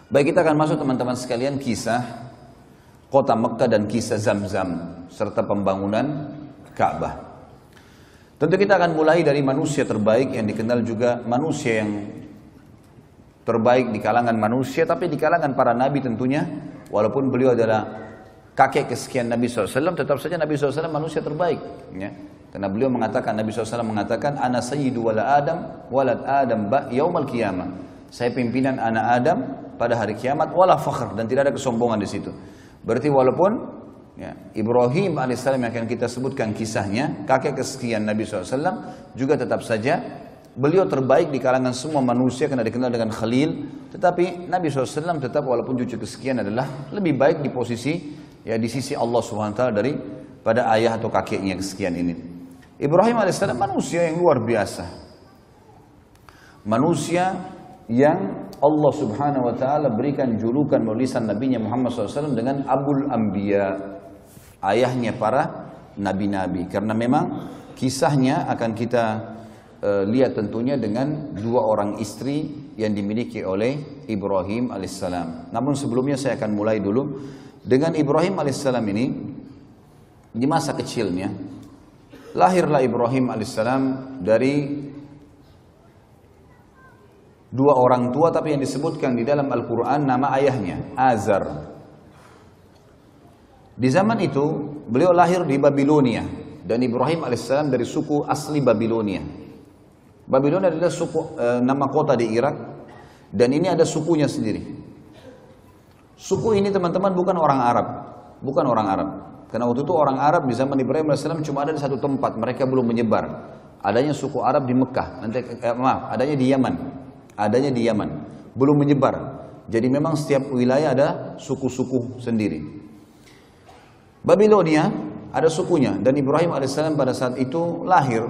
Baik, kita akan masuk teman-teman sekalian kisah kota Mekkah dan kisah Zamzam serta pembangunan Ka'bah. Tentu kita akan mulai dari manusia terbaik yang dikenal juga manusia yang terbaik di kalangan manusia, tapi di kalangan para nabi tentunya, walaupun beliau adalah kakek kesekian Nabi SAW, tetap saja Nabi SAW manusia terbaik. Ya. Karena beliau mengatakan, Nabi SAW mengatakan, Ana sayyidu wala Adam, walad Adam yaumal qiyamah. Saya pimpinan anak Adam pada hari kiamat, wala fakhr, dan tidak ada kesombongan di situ. Berarti walaupun ya, Ibrahim alaihissalam yang akan kita sebutkan kisahnya, kakek kesekian Nabi SAW, juga tetap saja beliau terbaik di kalangan semua manusia karena dikenal dengan Khalil. Tetapi Nabi SAW tetap walaupun cucu kesekian adalah lebih baik di posisi ya di sisi Allah SWT daripada ayah atau kakeknya kesekian ini. Ibrahim alaihissalam manusia yang luar biasa, manusia yang Allah Subhanahu wa taala berikan julukan melalui lisan nabinya Muhammad SAW dengan Abul Anbiya, ayahnya para nabi-nabi. Karena memang kisahnya akan kita lihat tentunya dengan dua orang istri yang dimiliki oleh Ibrahim alaihissalam. Namun sebelumnya saya akan mulai dulu dengan Ibrahim alaihissalam ini. Di masa kecilnya lahirlah Ibrahim alaihissalam dari dua orang tua, tapi yang disebutkan di dalam Al-Quran nama ayahnya Azar. Di zaman itu beliau lahir di Babilonia, dan Ibrahim alaihissalam dari suku asli Babilonia. Babilonia adalah suku nama kota di Irak, dan ini ada sukunya sendiri. Suku ini teman-teman bukan orang Arab, bukan orang Arab. Karena waktu itu orang Arab di zaman Ibrahim alaihissalam cuma ada di satu tempat, mereka belum menyebar. Adanya suku Arab di Mekah, adanya di Yaman. Adanya di Yaman, belum menyebar. Jadi memang setiap wilayah ada suku-suku sendiri. Babilonia ada sukunya, dan Ibrahim alaihissalam pada saat itu lahir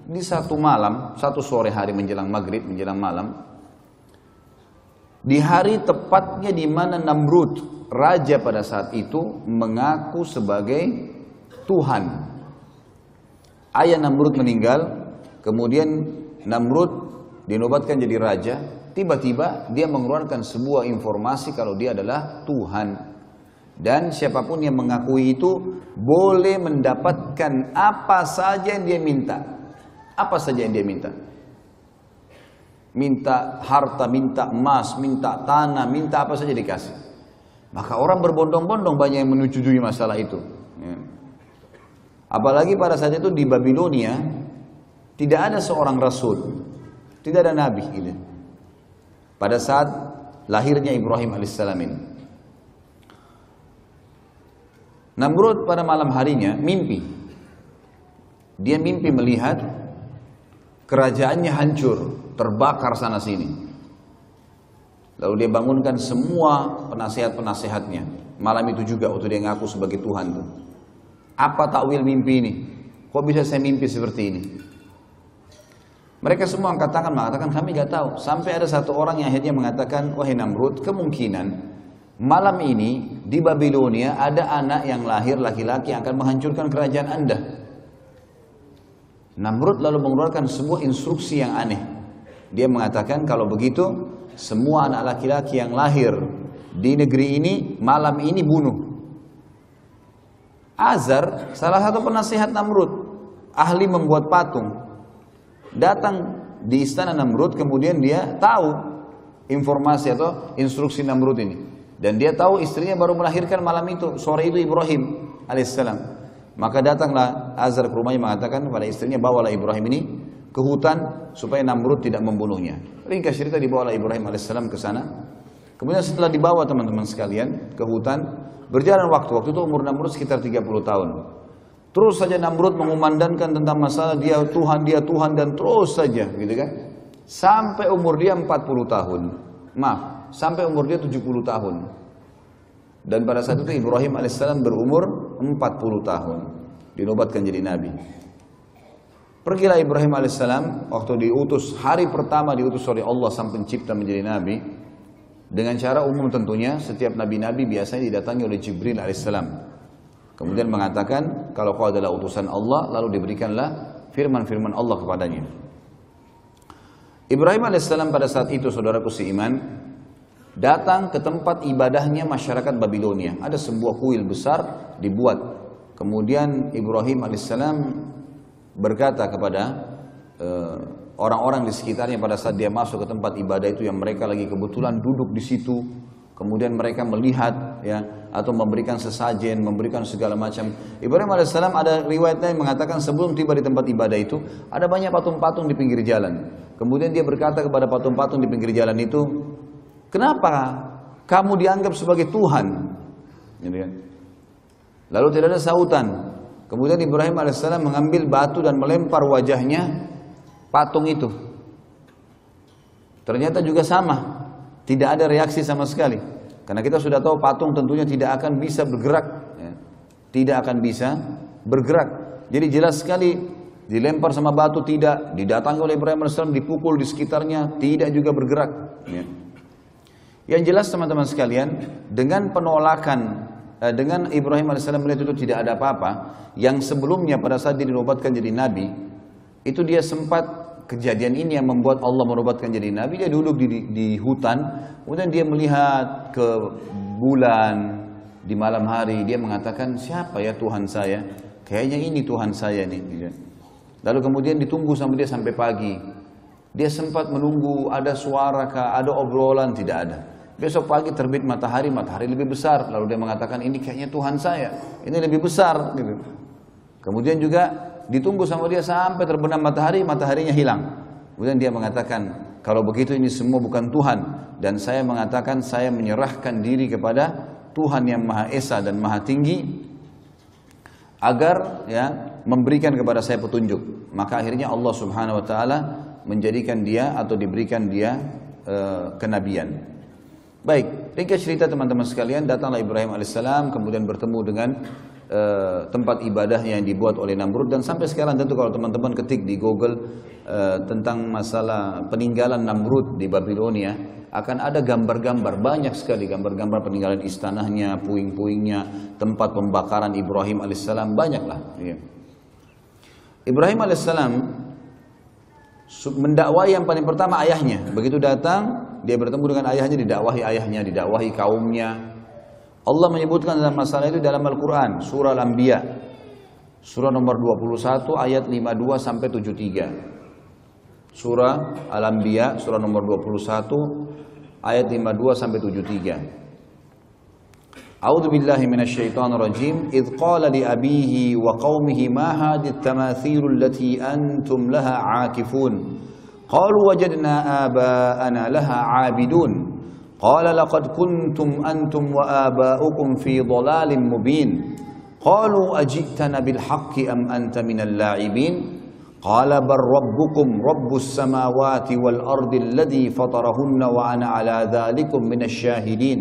di satu malam, satu sore hari menjelang maghrib, menjelang malam. Di hari tepatnya di mana Namrud, raja pada saat itu, mengaku sebagai Tuhan. Ayah Namrud meninggal, kemudian Namrud dinobatkan jadi raja. Tiba-tiba dia mengeluarkan sebuah informasi kalau dia adalah Tuhan, dan siapapun yang mengakui itu boleh mendapatkan apa saja yang dia minta. Apa saja yang dia minta. Minta harta, minta emas, minta tanah, minta apa saja dikasih. Maka orang berbondong-bondong banyak yang menyetujui masalah itu. Apalagi pada saat itu di Babilonia tidak ada seorang rasul, tidak ada nabi gitu. Pada saat lahirnya Ibrahim alaihissalam ini, Namrud pada malam harinya mimpi. Dia mimpi melihat kerajaannya hancur, terbakar sana sini. Lalu dia bangunkan semua penasehat-penasehatnya. Malam itu juga waktu dia ngaku sebagai Tuhan tuh. Apa takwil mimpi ini? Kok bisa saya mimpi seperti ini? Mereka semua angkat tangan mengatakan kami nggak tahu. Sampai ada satu orang yang akhirnya mengatakan, wahai Namrud, kemungkinan malam ini di Babilonia ada anak yang lahir laki-laki yang akan menghancurkan kerajaan Anda. Namrud lalu mengeluarkan sebuah instruksi yang aneh. Dia mengatakan kalau begitu semua anak laki-laki yang lahir di negeri ini malam ini bunuh. Azar, salah satu penasehat Namrud, ahli membuat patung, datang di istana Namrud, kemudian dia tahu informasi atau instruksi Namrud ini, dan dia tahu istrinya baru melahirkan malam itu, sore itu Ibrahim alaihissalam. Maka datanglah Azar ke rumahnya mengatakan kepada istrinya, bawalah Ibrahim ini ke hutan supaya Namrud tidak membunuhnya. Ringkas cerita, dibawalah Ibrahim alaihissalam ke sana. Kemudian setelah dibawa teman-teman sekalian ke hutan, berjalan waktu itu umur Namrud sekitar 30 tahun. Terus saja Namrud mengumandangkan tentang masalah dia Tuhan, dan terus saja gitu kan. Sampai umur dia 40 tahun. Maaf, sampai umur dia 70 tahun. Dan pada saat itu Ibrahim alaihissalam berumur 40 tahun. Dinobatkan jadi nabi. Pergilah Ibrahim alaihissalam waktu diutus, hari pertama diutus oleh Allah sang pencipta menjadi nabi. Dengan cara umum tentunya, setiap nabi-nabi biasanya didatangi oleh Jibril alaihissalam. Kemudian mengatakan, kalau kau adalah utusan Allah, lalu diberikanlah firman-firman Allah kepadanya. Ibrahim alaihissalam pada saat itu, saudaraku seiman, datang ke tempat ibadahnya masyarakat Babilonia. Ada sebuah kuil besar dibuat. Kemudian Ibrahim alaihissalam berkata kepada orang-orang di sekitarnya pada saat dia masuk ke tempat ibadah itu, yang mereka lagi kebetulan duduk di situ. Kemudian mereka melihat, ya, atau memberikan sesajen, memberikan segala macam. Ibrahim alaihissalam ada riwayatnya yang mengatakan sebelum tiba di tempat ibadah itu ada banyak patung-patung di pinggir jalan. Kemudian dia berkata kepada patung-patung di pinggir jalan itu, kenapa kamu dianggap sebagai Tuhan? Gitu kan? Lalu tidak ada sautan. Kemudian Ibrahim alaihissalam mengambil batu dan melempar wajahnya patung itu. Ternyata juga sama. Tidak ada reaksi sama sekali. Karena kita sudah tahu patung tentunya tidak akan bisa bergerak. Ya. Tidak akan bisa bergerak. Jadi jelas sekali dilempar sama batu tidak. Didatangi oleh Ibrahim AS, dipukul di sekitarnya, tidak juga bergerak. Ya. Yang jelas teman-teman sekalian, dengan penolakan, dengan Ibrahim AS melihat itu tidak ada apa-apa, yang sebelumnya pada saat dia dinobatkan jadi nabi, itu dia sempat, kejadian ini yang membuat Allah menobatkan jadi nabi. Dia duduk di hutan, kemudian dia melihat ke bulan di malam hari. Dia mengatakan, siapa ya Tuhan saya? Kayaknya ini Tuhan saya nih. Lalu kemudian ditunggu sama dia sampai pagi. Dia sempat menunggu ada suara kah, ada obrolan, tidak ada. Besok pagi terbit matahari, matahari lebih besar. Lalu dia mengatakan, ini kayaknya Tuhan saya, ini lebih besar. Gitu. Kemudian juga ditunggu sama dia sampai terbenam matahari, mataharinya hilang. Kemudian dia mengatakan, kalau begitu ini semua bukan Tuhan. Dan saya mengatakan, saya menyerahkan diri kepada Tuhan yang Maha Esa dan Maha Tinggi, agar ya memberikan kepada saya petunjuk. Maka akhirnya Allah Subhanahu Wa Taala menjadikan dia atau diberikan dia kenabian. Baik, ringkas cerita teman-teman sekalian, datanglah Ibrahim alaihissalam, kemudian bertemu dengan tempat ibadah yang dibuat oleh Namrud. Dan sampai sekarang tentu kalau teman-teman ketik di Google tentang masalah peninggalan Namrud di Babilonia, akan ada gambar-gambar, banyak sekali gambar-gambar peninggalan istananya, puing-puingnya, tempat pembakaran Ibrahim alaihissalam, banyaklah. Ya. Ibrahim alaihissalam mendakwai yang paling pertama ayahnya. Begitu datang, dia bertemu dengan ayahnya, didakwahi ayahnya, didakwahi kaumnya. Allah menyebutkan dalam masalah itu dalam Al-Quran, surah Al-Anbiya, surah nomor 21 ayat 52 sampai 73. Surah Al-Anbiya, surah nomor 21 ayat 52 sampai 73. A'udzu billahi minasyaitonir rajim. Idz qala li abihi wa qaumihi ma hadhihi tamathilul lati antum laha 'akifun. Qalu wajadna aba'ana laha 'abidun. قال لقد كنتم أنتم وآباؤكم في ضلال مبين قالوا أجئتنا بالحق أم أنت من اللاعبين قال بل ربكم رب السماوات والأرض الذي فطرهن وأنا على ذلكم من الشاهدين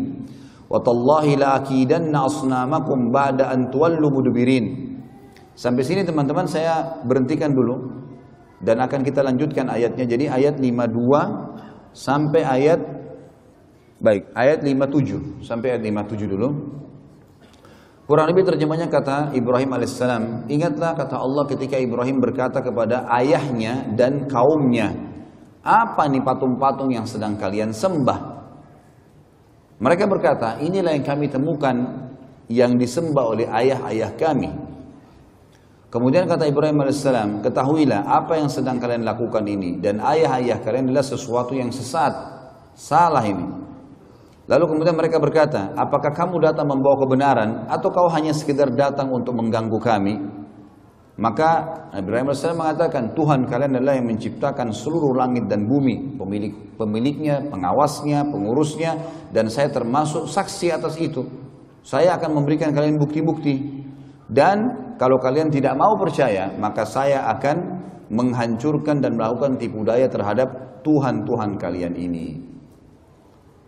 وتالله لأكيدن أصنامكم بعد أن تولوا مدبرين. Sampai sini teman-teman saya berhentikan dulu dan akan kita lanjutkan ayatnya. Jadi ayat 52 sampai ayat ayat 57 sampai ayat 57 dulu. Kurang lebih terjemahnya kata Ibrahim alaihissalam, ingatlah kata Allah ketika Ibrahim berkata kepada ayahnya dan kaumnya, apa nih patung-patung yang sedang kalian sembah? Mereka berkata, inilah yang kami temukan yang disembah oleh ayah-ayah kami. Kemudian kata Ibrahim alaihissalam, ketahuilah apa yang sedang kalian lakukan ini dan ayah-ayah kalian adalah sesuatu yang sesat, salah ini. Lalu kemudian mereka berkata, apakah kamu datang membawa kebenaran atau kau hanya sekedar datang untuk mengganggu kami? Maka Ibrahim AS mengatakan, Tuhan kalian adalah yang menciptakan seluruh langit dan bumi, pemiliknya, pengawasnya, pengurusnya, dan saya termasuk saksi atas itu. Saya akan memberikan kalian bukti-bukti. Dan kalau kalian tidak mau percaya, maka saya akan menghancurkan dan melakukan tipu daya terhadap Tuhan-Tuhan kalian ini.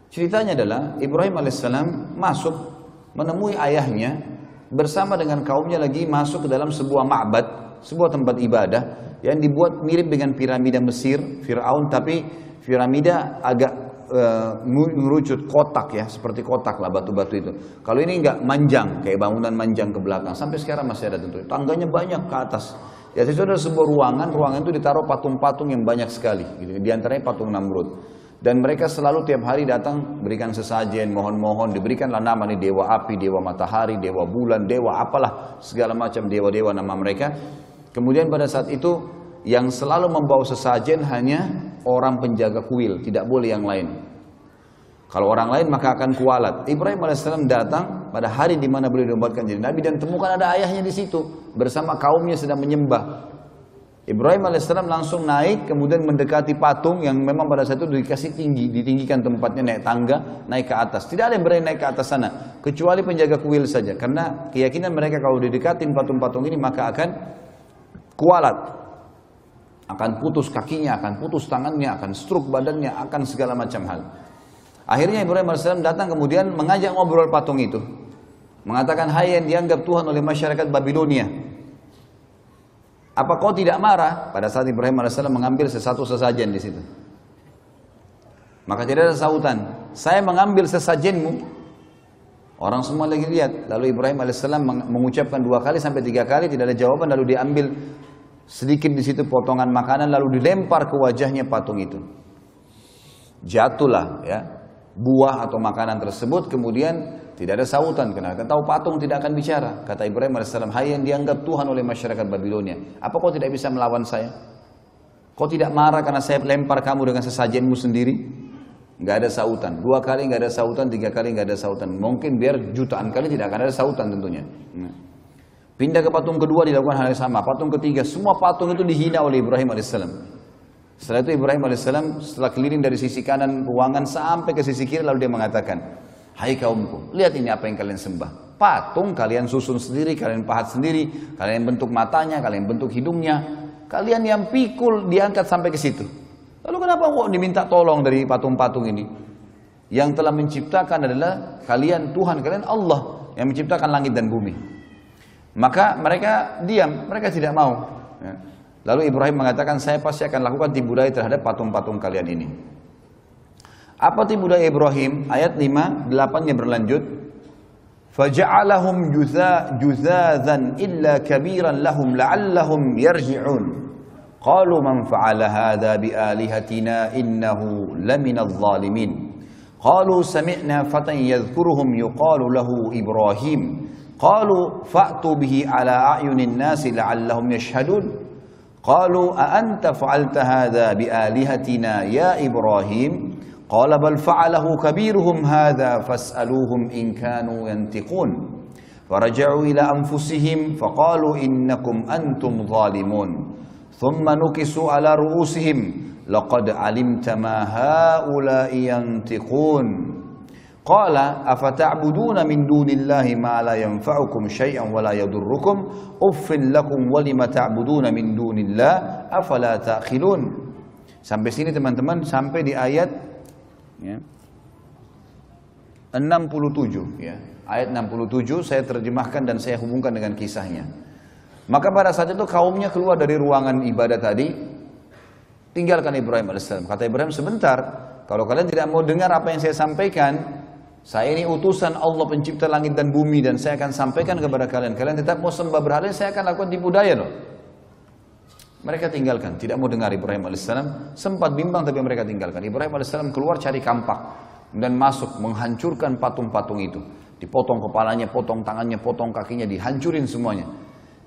Ceritanya adalah Ibrahim alaihissalam masuk menemui ayahnya bersama dengan kaumnya lagi masuk ke dalam sebuah ma'bad, sebuah tempat ibadah yang dibuat mirip dengan piramida Mesir, Fir'aun, tapi piramida agak mengerucut kotak ya, seperti kotak lah batu-batu itu. Kalau ini enggak manjang, kayak bangunan manjang ke belakang, sampai sekarang masih ada tentu. Tangganya banyak ke atas. Ya, itu ada sebuah ruangan itu ditaruh patung-patung yang banyak sekali. Gitu. Di antaranya patung Namrud. Dan mereka selalu tiap hari datang berikan sesajen, mohon-mohon, diberikanlah nama nih dewa api, dewa matahari, dewa bulan, dewa apalah, segala macam dewa-dewa nama mereka. Kemudian pada saat itu yang selalu membawa sesajen hanya orang penjaga kuil, tidak boleh yang lain. Kalau orang lain maka akan kualat. Ibrahim AS datang pada hari di mana beliau dinobatkan jadi nabi dan temukan ada ayahnya di situ bersama kaumnya sedang menyembah. Ibrahim AS langsung naik, kemudian mendekati patung yang memang pada saat itu dikasih tinggi, ditinggikan tempatnya, naik tangga, naik ke atas. Tidak ada yang berani naik ke atas sana, kecuali penjaga kuil saja. Karena keyakinan mereka kalau didekatin patung-patung ini maka akan kualat, akan putus kakinya, akan putus tangannya, akan stroke badannya, akan segala macam hal. Akhirnya Ibrahim AS datang kemudian mengajak ngobrol patung itu, mengatakan, hai yang dianggap Tuhan oleh masyarakat Babilonia, apa kau tidak marah pada saat Ibrahim AS mengambil sesuatu sesajen di situ? Maka tidak ada sautan. Saya mengambil sesajenmu. Orang semua lagi lihat. Lalu Ibrahim AS mengucapkan 2 kali sampai 3 kali tidak ada jawaban. Lalu diambil sedikit di situ potongan makanan lalu dilempar ke wajahnya patung itu. Jatuhlah ya buah atau makanan tersebut, kemudian tidak ada sautan, karena kita tahu patung tidak akan bicara. Kata Ibrahim AS, hai yang dianggap Tuhan oleh masyarakat Babilonia, apa kau tidak bisa melawan saya? Kau tidak marah karena saya lempar kamu dengan sesajenmu sendiri? Nggak ada sautan. 2 kali nggak ada sautan, 3 kali nggak ada sautan. Mungkin biar jutaan kali tidak akan ada sautan tentunya. Pindah ke patung kedua dilakukan hal yang sama. Patung ketiga, semua patung itu dihina oleh Ibrahim AS. Setelah itu Ibrahim AS setelah keliling dari sisi kanan ruangan sampai ke sisi kiri, lalu dia mengatakan, hai kaumku, lihat ini apa yang kalian sembah. Patung kalian susun sendiri, kalian pahat sendiri, kalian bentuk matanya, kalian bentuk hidungnya, kalian yang pikul diangkat sampai ke situ. Lalu kenapa kok diminta tolong dari patung-patung ini? Yang telah menciptakan adalah kalian Tuhan, kalian Allah yang menciptakan langit dan bumi. Maka mereka diam, mereka tidak mau. Lalu Ibrahim mengatakan, saya pasti akan lakukan tipu daya terhadap patung-patung kalian ini. Apa tipu daya Ibrahim? Ayat 5, 8-nya berlanjut. Faja'alahum juzazan illa kabiran lahum la'allahum yarji'un. Qalu man fa'ala hadha bi'alihatina innahu laminadh zalimin. Qalu sami'na fatan yadhkuruhum yuqalu lahu Ibrahim. Qalu fa'tu bihi ala a'yunin nasi la'allahum yashhadun. Qalu a anta fa'alta hadha bi'alihatina ya Ibrahim? Qala bal fa'alahu kabiruhum hadha fas'aluhum in kanu yantiqun. Faraja'u ila anfusihim faqalu innakum antum zalimun. Thumma nukisu ala ru'usihim laqad alimta ma haula'i yantiqun. Qala afata'buduna min dunillahi ma la yanfa'ukum syai'an wa la yadurrukum uffil lakum wa lima ta'buduna min dunillah afala ta'qilun. Sampai sini teman-teman, sampai di ayat 67 ya. Ayat 67 saya terjemahkan dan saya hubungkan dengan kisahnya. Maka pada saat itu kaumnya keluar dari ruangan ibadah tadi, tinggalkan Ibrahim AS. Kata Ibrahim, sebentar, kalau kalian tidak mau dengar apa yang saya sampaikan, saya ini utusan Allah pencipta langit dan bumi dan saya akan sampaikan kepada kalian. Kalian tetap mau sembah berhala, saya akan lakukan tipu daya loh. Mereka tinggalkan, tidak mau dengar Ibrahim AS. Sempat bimbang tapi mereka tinggalkan. Ibrahim AS keluar cari kampak dan masuk menghancurkan patung-patung itu. Dipotong kepalanya, potong tangannya, potong kakinya, dihancurin semuanya.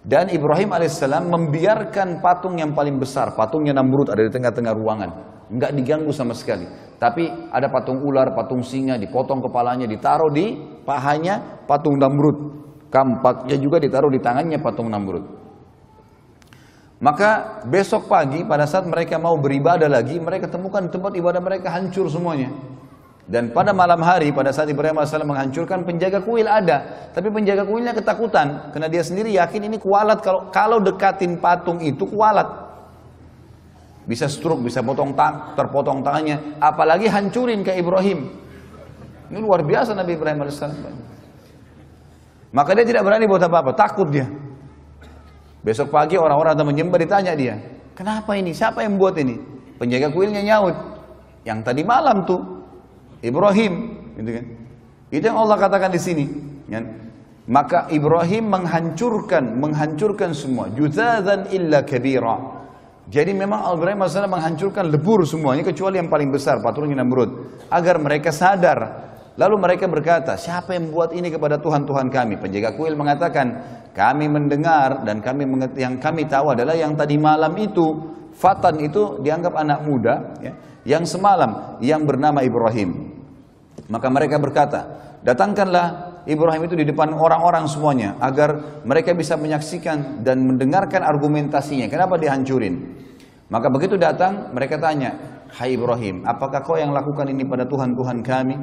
Dan Ibrahim AS membiarkan patung yang paling besar, patungnya Namrud ada di tengah-tengah ruangan. Enggak diganggu sama sekali. Tapi ada patung ular, patung singa, dipotong kepalanya, ditaruh di pahanya patung Namrud. Kampaknya juga ditaruh di tangannya patung Namrud. Maka besok pagi pada saat mereka mau beribadah lagi, mereka temukan tempat ibadah mereka hancur semuanya. Dan pada malam hari pada saat Ibrahim AS menghancurkan, penjaga kuil ada. Tapi penjaga kuilnya ketakutan. Karena dia sendiri yakin ini kualat, kalau dekatin patung itu kualat. Bisa stroke, bisa terpotong tangannya. Apalagi hancurin ke Ibrahim. Ini luar biasa Nabi Ibrahim AS. Maka dia tidak berani buat apa-apa, takut dia. Besok pagi orang-orang yang menyembah ditanya dia, kenapa ini? Siapa yang buat ini? Penjaga kuilnya nyaut, yang tadi malam tuh Ibrahim, gitu kan? Itu yang Allah katakan di sini. Kan? Maka Ibrahim menghancurkan semua. Juzazan illa kabira. Jadi memang Ibrahim AS menghancurkan lebur semuanya kecuali yang paling besar, patung Namrud, agar mereka sadar. Lalu mereka berkata, siapa yang membuat ini kepada Tuhan-Tuhan kami? Penjaga kuil mengatakan, kami mendengar dan yang kami tahu adalah yang tadi malam itu, Fatan itu dianggap anak muda, ya, yang semalam, yang bernama Ibrahim. Maka mereka berkata, datangkanlah Ibrahim itu di depan orang-orang semuanya, agar mereka bisa menyaksikan dan mendengarkan argumentasinya, kenapa dihancurin. Maka begitu datang, mereka tanya, hai Ibrahim, apakah kau yang lakukan ini pada Tuhan-Tuhan kami?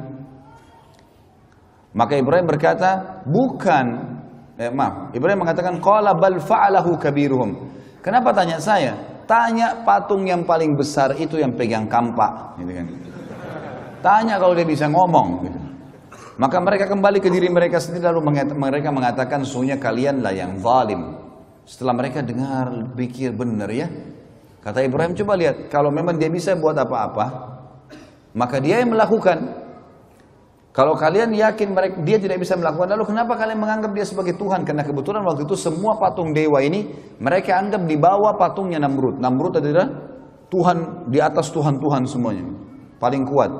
Maka Ibrahim berkata, bukan. Ibrahim mengatakan, qala bal fa'alahu kabiruhum. Kenapa tanya saya? Tanya patung yang paling besar itu yang pegang kampak, gitu kan. Tanya kalau dia bisa ngomong, gitu. Maka mereka kembali ke diri mereka sendiri, lalu mereka mengatakan, sesungguhnya kalianlah yang zalim. Setelah mereka dengar, pikir benar ya. Kata Ibrahim, coba lihat, kalau memang dia bisa buat apa-apa, maka dia yang melakukan. Kalau kalian yakin dia tidak bisa melakukan, lalu kenapa kalian menganggap dia sebagai Tuhan? Karena kebetulan waktu itu semua patung dewa ini, mereka anggap di bawah patungnya Namrud. Namrud adalah Tuhan, di atas Tuhan-Tuhan semuanya, paling kuat.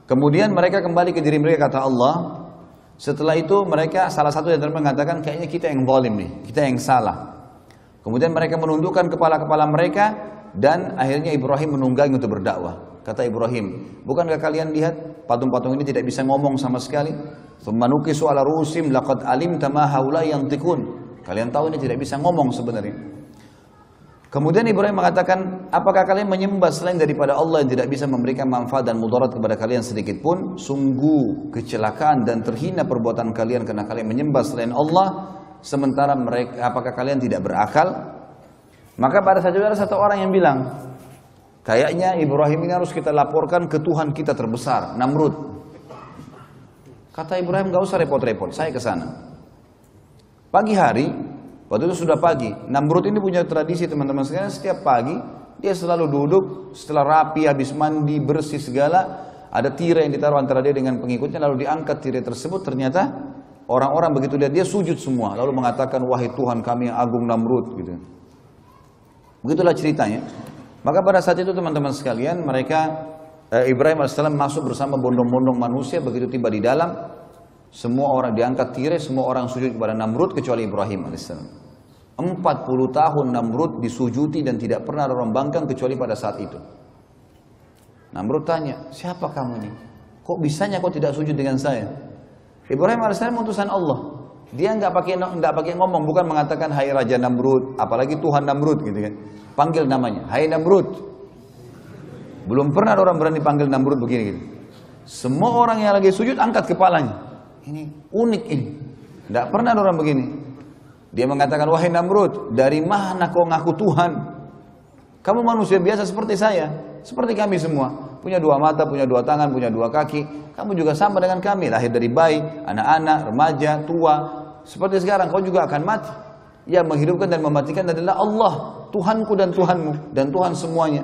Kemudian mereka kembali ke diri mereka, kata Allah. Setelah itu mereka, salah satu yang mengatakan, kayaknya kita yang zalim nih, kita yang salah. Kemudian mereka menundukkan kepala-kepala mereka, dan akhirnya Ibrahim menunggangi untuk berdakwah. Kata Ibrahim, bukankah kalian lihat patung-patung ini tidak bisa ngomong sama sekali? Tsumma nukisu ala ru'usim laqad alimta ma haula yantiqun. Kalian tahu ini tidak bisa ngomong sebenarnya. Kemudian Ibrahim mengatakan, apakah kalian menyembah selain daripada Allah yang tidak bisa memberikan manfaat dan mudarat kepada kalian sedikit pun? Sungguh kecelakaan dan terhina perbuatan kalian karena kalian menyembah selain Allah, sementara mereka, apakah kalian tidak berakal? Maka pada saat itu ada satu orang yang bilang, kayaknya Ibrahim ini harus kita laporkan ke Tuhan kita terbesar, Namrud. Kata Ibrahim, gak usah repot-repot, saya ke sana. Pagi hari, waktu itu sudah pagi. Namrud ini punya tradisi teman-teman sekalian, setiap pagi dia selalu duduk, setelah rapi, habis mandi, bersih segala, ada tirai yang ditaruh antara dia dengan pengikutnya, lalu diangkat tirai tersebut, ternyata orang-orang begitu lihat dia sujud semua, lalu mengatakan, wahai Tuhan kami yang agung Namrud, gitu. Begitulah ceritanya. Maka pada saat itu teman-teman sekalian, Ibrahim AS masuk bersama bondong-bondong manusia. Begitu tiba di dalam, semua orang diangkat tirai, semua orang sujud kepada Namrud kecuali Ibrahim AS. 40 tahun Namrud disujuti dan tidak pernah ada orang bangkang kecuali pada saat itu. Namrud tanya, siapa kamu ini? Kok bisanya kau tidak sujud dengan saya? Ibrahim AS utusan Allah. Dia nggak pakai ngomong, bukan mengatakan hai Raja Namrud, apalagi Tuhan Namrud gitu kan. Panggil namanya, hai Namrud. Belum pernah orang berani panggil Namrud begini gitu. Semua orang yang lagi sujud angkat kepalanya. Ini unik ini. Nggak pernah orang begini. Dia mengatakan, wahai Namrud, dari mana kau ngaku Tuhan? Kamu manusia biasa seperti saya, seperti kami semua. Punya dua mata, punya dua tangan, punya dua kaki. Kamu juga sama dengan kami, lahir dari bayi, anak-anak, remaja, tua. Seperti sekarang kau juga akan mati. Yang menghidupkan dan mematikan adalah Allah, Tuhanku dan Tuhanmu, dan Tuhan semuanya.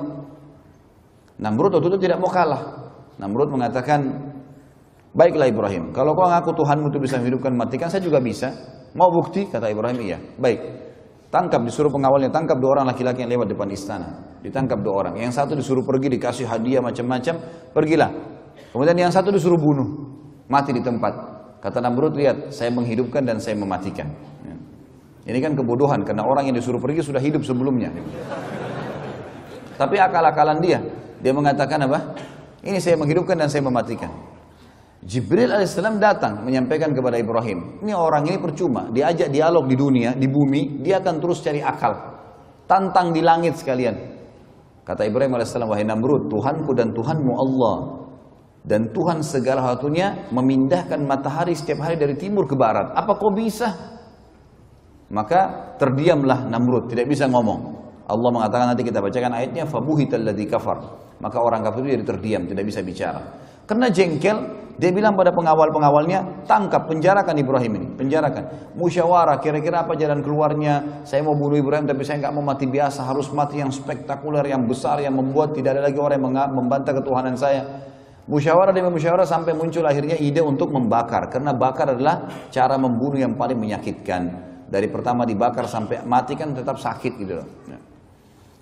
Namrud waktu itu tidak mau kalah. Namrud mengatakan, baiklah Ibrahim, kalau kau ngaku Tuhanmu itu bisa menghidupkan, mematikan, saya juga bisa. Mau bukti? Kata Ibrahim, iya. Baik, tangkap, disuruh pengawalnya, tangkap 2 orang laki-laki yang lewat depan istana. Ditangkap 2 orang. Yang satu disuruh pergi, dikasih hadiah macam-macam, pergilah. Kemudian yang satu disuruh bunuh, mati di tempat. Kata Namrud, lihat, saya menghidupkan dan saya mematikan. Ini kan kebodohan, karena orang yang disuruh pergi sudah hidup sebelumnya. Tapi akal-akalan dia mengatakan apa? Ini saya menghidupkan dan saya mematikan. Jibril alaihissalam datang menyampaikan kepada Ibrahim, ini orang ini percuma, diajak dialog di dunia, di bumi, dia akan terus cari akal. Tantang di langit sekalian. Kata Ibrahim alaihissalam, wahai Namrud, Tuhanku dan Tuhanmu Allah. Dan Tuhan segala satunya memindahkan matahari setiap hari dari timur ke barat. Apa kau bisa? Maka terdiamlah Namrud, tidak bisa ngomong. Allah mengatakan, nanti kita bacakan ayatnya, fabuhital ladzi kafar. Maka orang kafir itu jadi terdiam, tidak bisa bicara. Karena jengkel, dia bilang pada pengawal-pengawalnya, tangkap, penjarakan Ibrahim ini, penjarakan. Musyawarah, kira-kira apa jalan keluarnya? Saya mau bunuh Ibrahim, tapi saya nggak mau mati biasa, harus mati yang spektakuler, yang besar, yang membuat tidak ada lagi orang yang membantah ketuhanan saya. Musyawarah demi musyawarah sampai muncul akhirnya ide untuk membakar, karena bakar adalah cara membunuh yang paling menyakitkan. Dari pertama dibakar sampai mati kan tetap sakit gitu loh.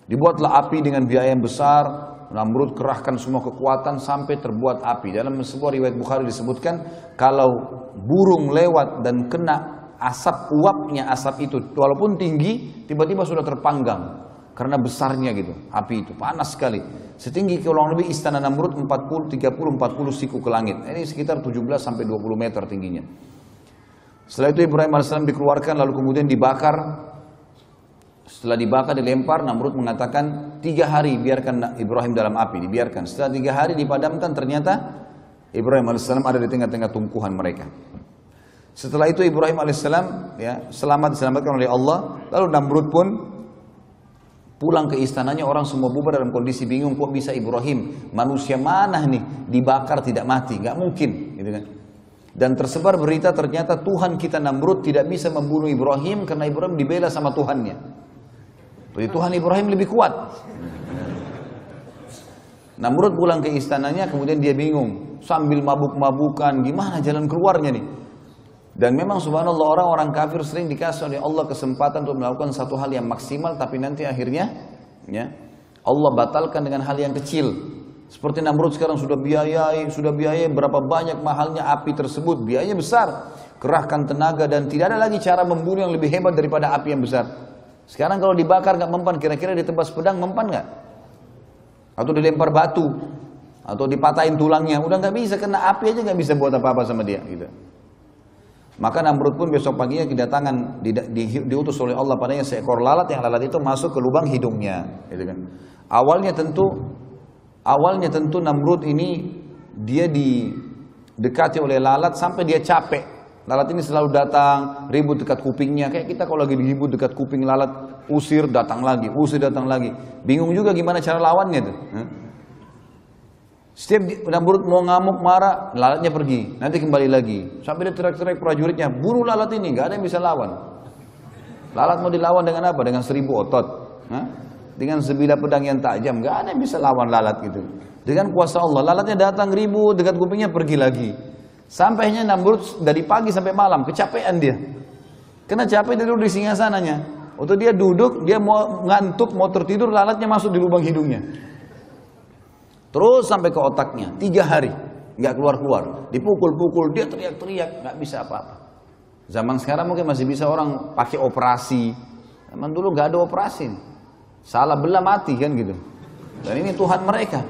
Dibuatlah api dengan biaya yang besar. Namrud kerahkan semua kekuatan sampai terbuat api. Dalam sebuah riwayat Bukhari disebutkan, kalau burung lewat dan kena asap, uapnya asap itu walaupun tinggi, tiba-tiba sudah terpanggang karena besarnya gitu. Api itu panas sekali, setinggi kurang lebih istana Namrud 30-40 siku ke langit. Ini sekitar 17-20 meter tingginya. Setelah itu Ibrahim AS dikeluarkan, lalu kemudian dibakar. Setelah dibakar, dilempar, Namrud mengatakan 3 hari biarkan Ibrahim dalam api, dibiarkan. Setelah 3 hari dipadamkan, ternyata Ibrahim AS ada di tengah-tengah tumpuhan mereka. Setelah itu Ibrahim AS diselamatkan oleh Allah. Lalu Namrud pun pulang ke istananya, orang semua bubar dalam kondisi bingung, kok bisa Ibrahim, manusia mana nih, dibakar tidak mati, nggak mungkin, gitu kan. Dan tersebar berita ternyata Tuhan kita Namrud tidak bisa membunuh Ibrahim karena Ibrahim dibela sama Tuhannya. Jadi Tuhan Ibrahim lebih kuat. Namrud pulang ke istananya, kemudian dia bingung, sambil mabuk-mabukan, gimana jalan keluarnya nih. Dan memang subhanallah, orang-orang kafir sering dikasih oleh Allah kesempatan untuk melakukan satu hal yang maksimal, tapi nanti akhirnya ya, Allah batalkan dengan hal yang kecil. Seperti Namrud sekarang sudah biayai berapa banyak mahalnya api tersebut, biayanya besar, kerahkan tenaga dan tidak ada lagi cara membunuh yang lebih hebat daripada api yang besar. Sekarang kalau dibakar nggak mempan, kira-kira ditebas pedang mempan nggak? Atau dilempar batu, atau dipatahin tulangnya, udah nggak bisa, kena api aja nggak bisa buat apa-apa sama dia. Gitu. Maka Namrud pun besok paginya kedatangan, diutus oleh Allah padanya seekor lalat, yang lalat itu masuk ke lubang hidungnya. Gitu kan. Awalnya tentu Namrud ini dia didekati oleh lalat sampai dia capek. Lalat ini selalu datang, ribut dekat kupingnya. Kayak kita kalau lagi ribut dekat kuping lalat, usir datang lagi. Bingung juga gimana cara lawannya tuh. Setiap Namrud mau ngamuk, marah, lalatnya pergi. Nanti kembali lagi. Sampai dia teriak-teriak prajuritnya, bunuh lalat ini, nggak ada yang bisa lawan. Lalat mau dilawan dengan apa? Dengan 1000 otot. Dengan sebilah pedang yang tajam, nggak ada yang bisa lawan lalat gitu. Dengan kuasa Allah, lalatnya datang ribut dekat kupingnya, pergi lagi. Sampainya Namrud dari pagi sampai malam, kecapean dia. Kena capek dia duduk di singgasananya. Waktu dia duduk, dia mau ngantuk, mau tertidur, lalatnya masuk di lubang hidungnya. Terus sampai ke otaknya, 3 hari, nggak keluar-keluar. Dipukul-pukul, dia teriak-teriak, nggak bisa apa-apa. Zaman sekarang mungkin masih bisa orang pakai operasi. Zaman dulu nggak ada operasi. Salah belah mati kan gitu. Dan ini Tuhan mereka.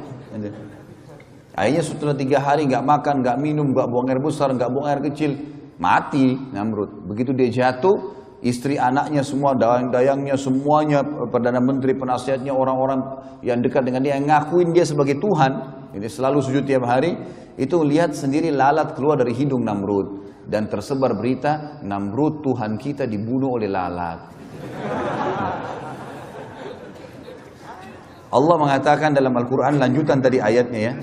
Akhirnya setelah 3 hari nggak makan, nggak minum, nggak buang air besar, nggak buang air kecil, mati Namrud. Begitu dia jatuh, istri anaknya semua, dayang-dayangnya semuanya, perdana menteri, penasihatnya, orang-orang yang dekat dengan dia yang ngakuin dia sebagai Tuhan, ini selalu sujud tiap hari, itu lihat sendiri lalat keluar dari hidung Namrud. Dan tersebar berita, Namrud Tuhan kita dibunuh oleh lalat. Allah mengatakan dalam Al-Quran, lanjutan tadi ayatnya ya.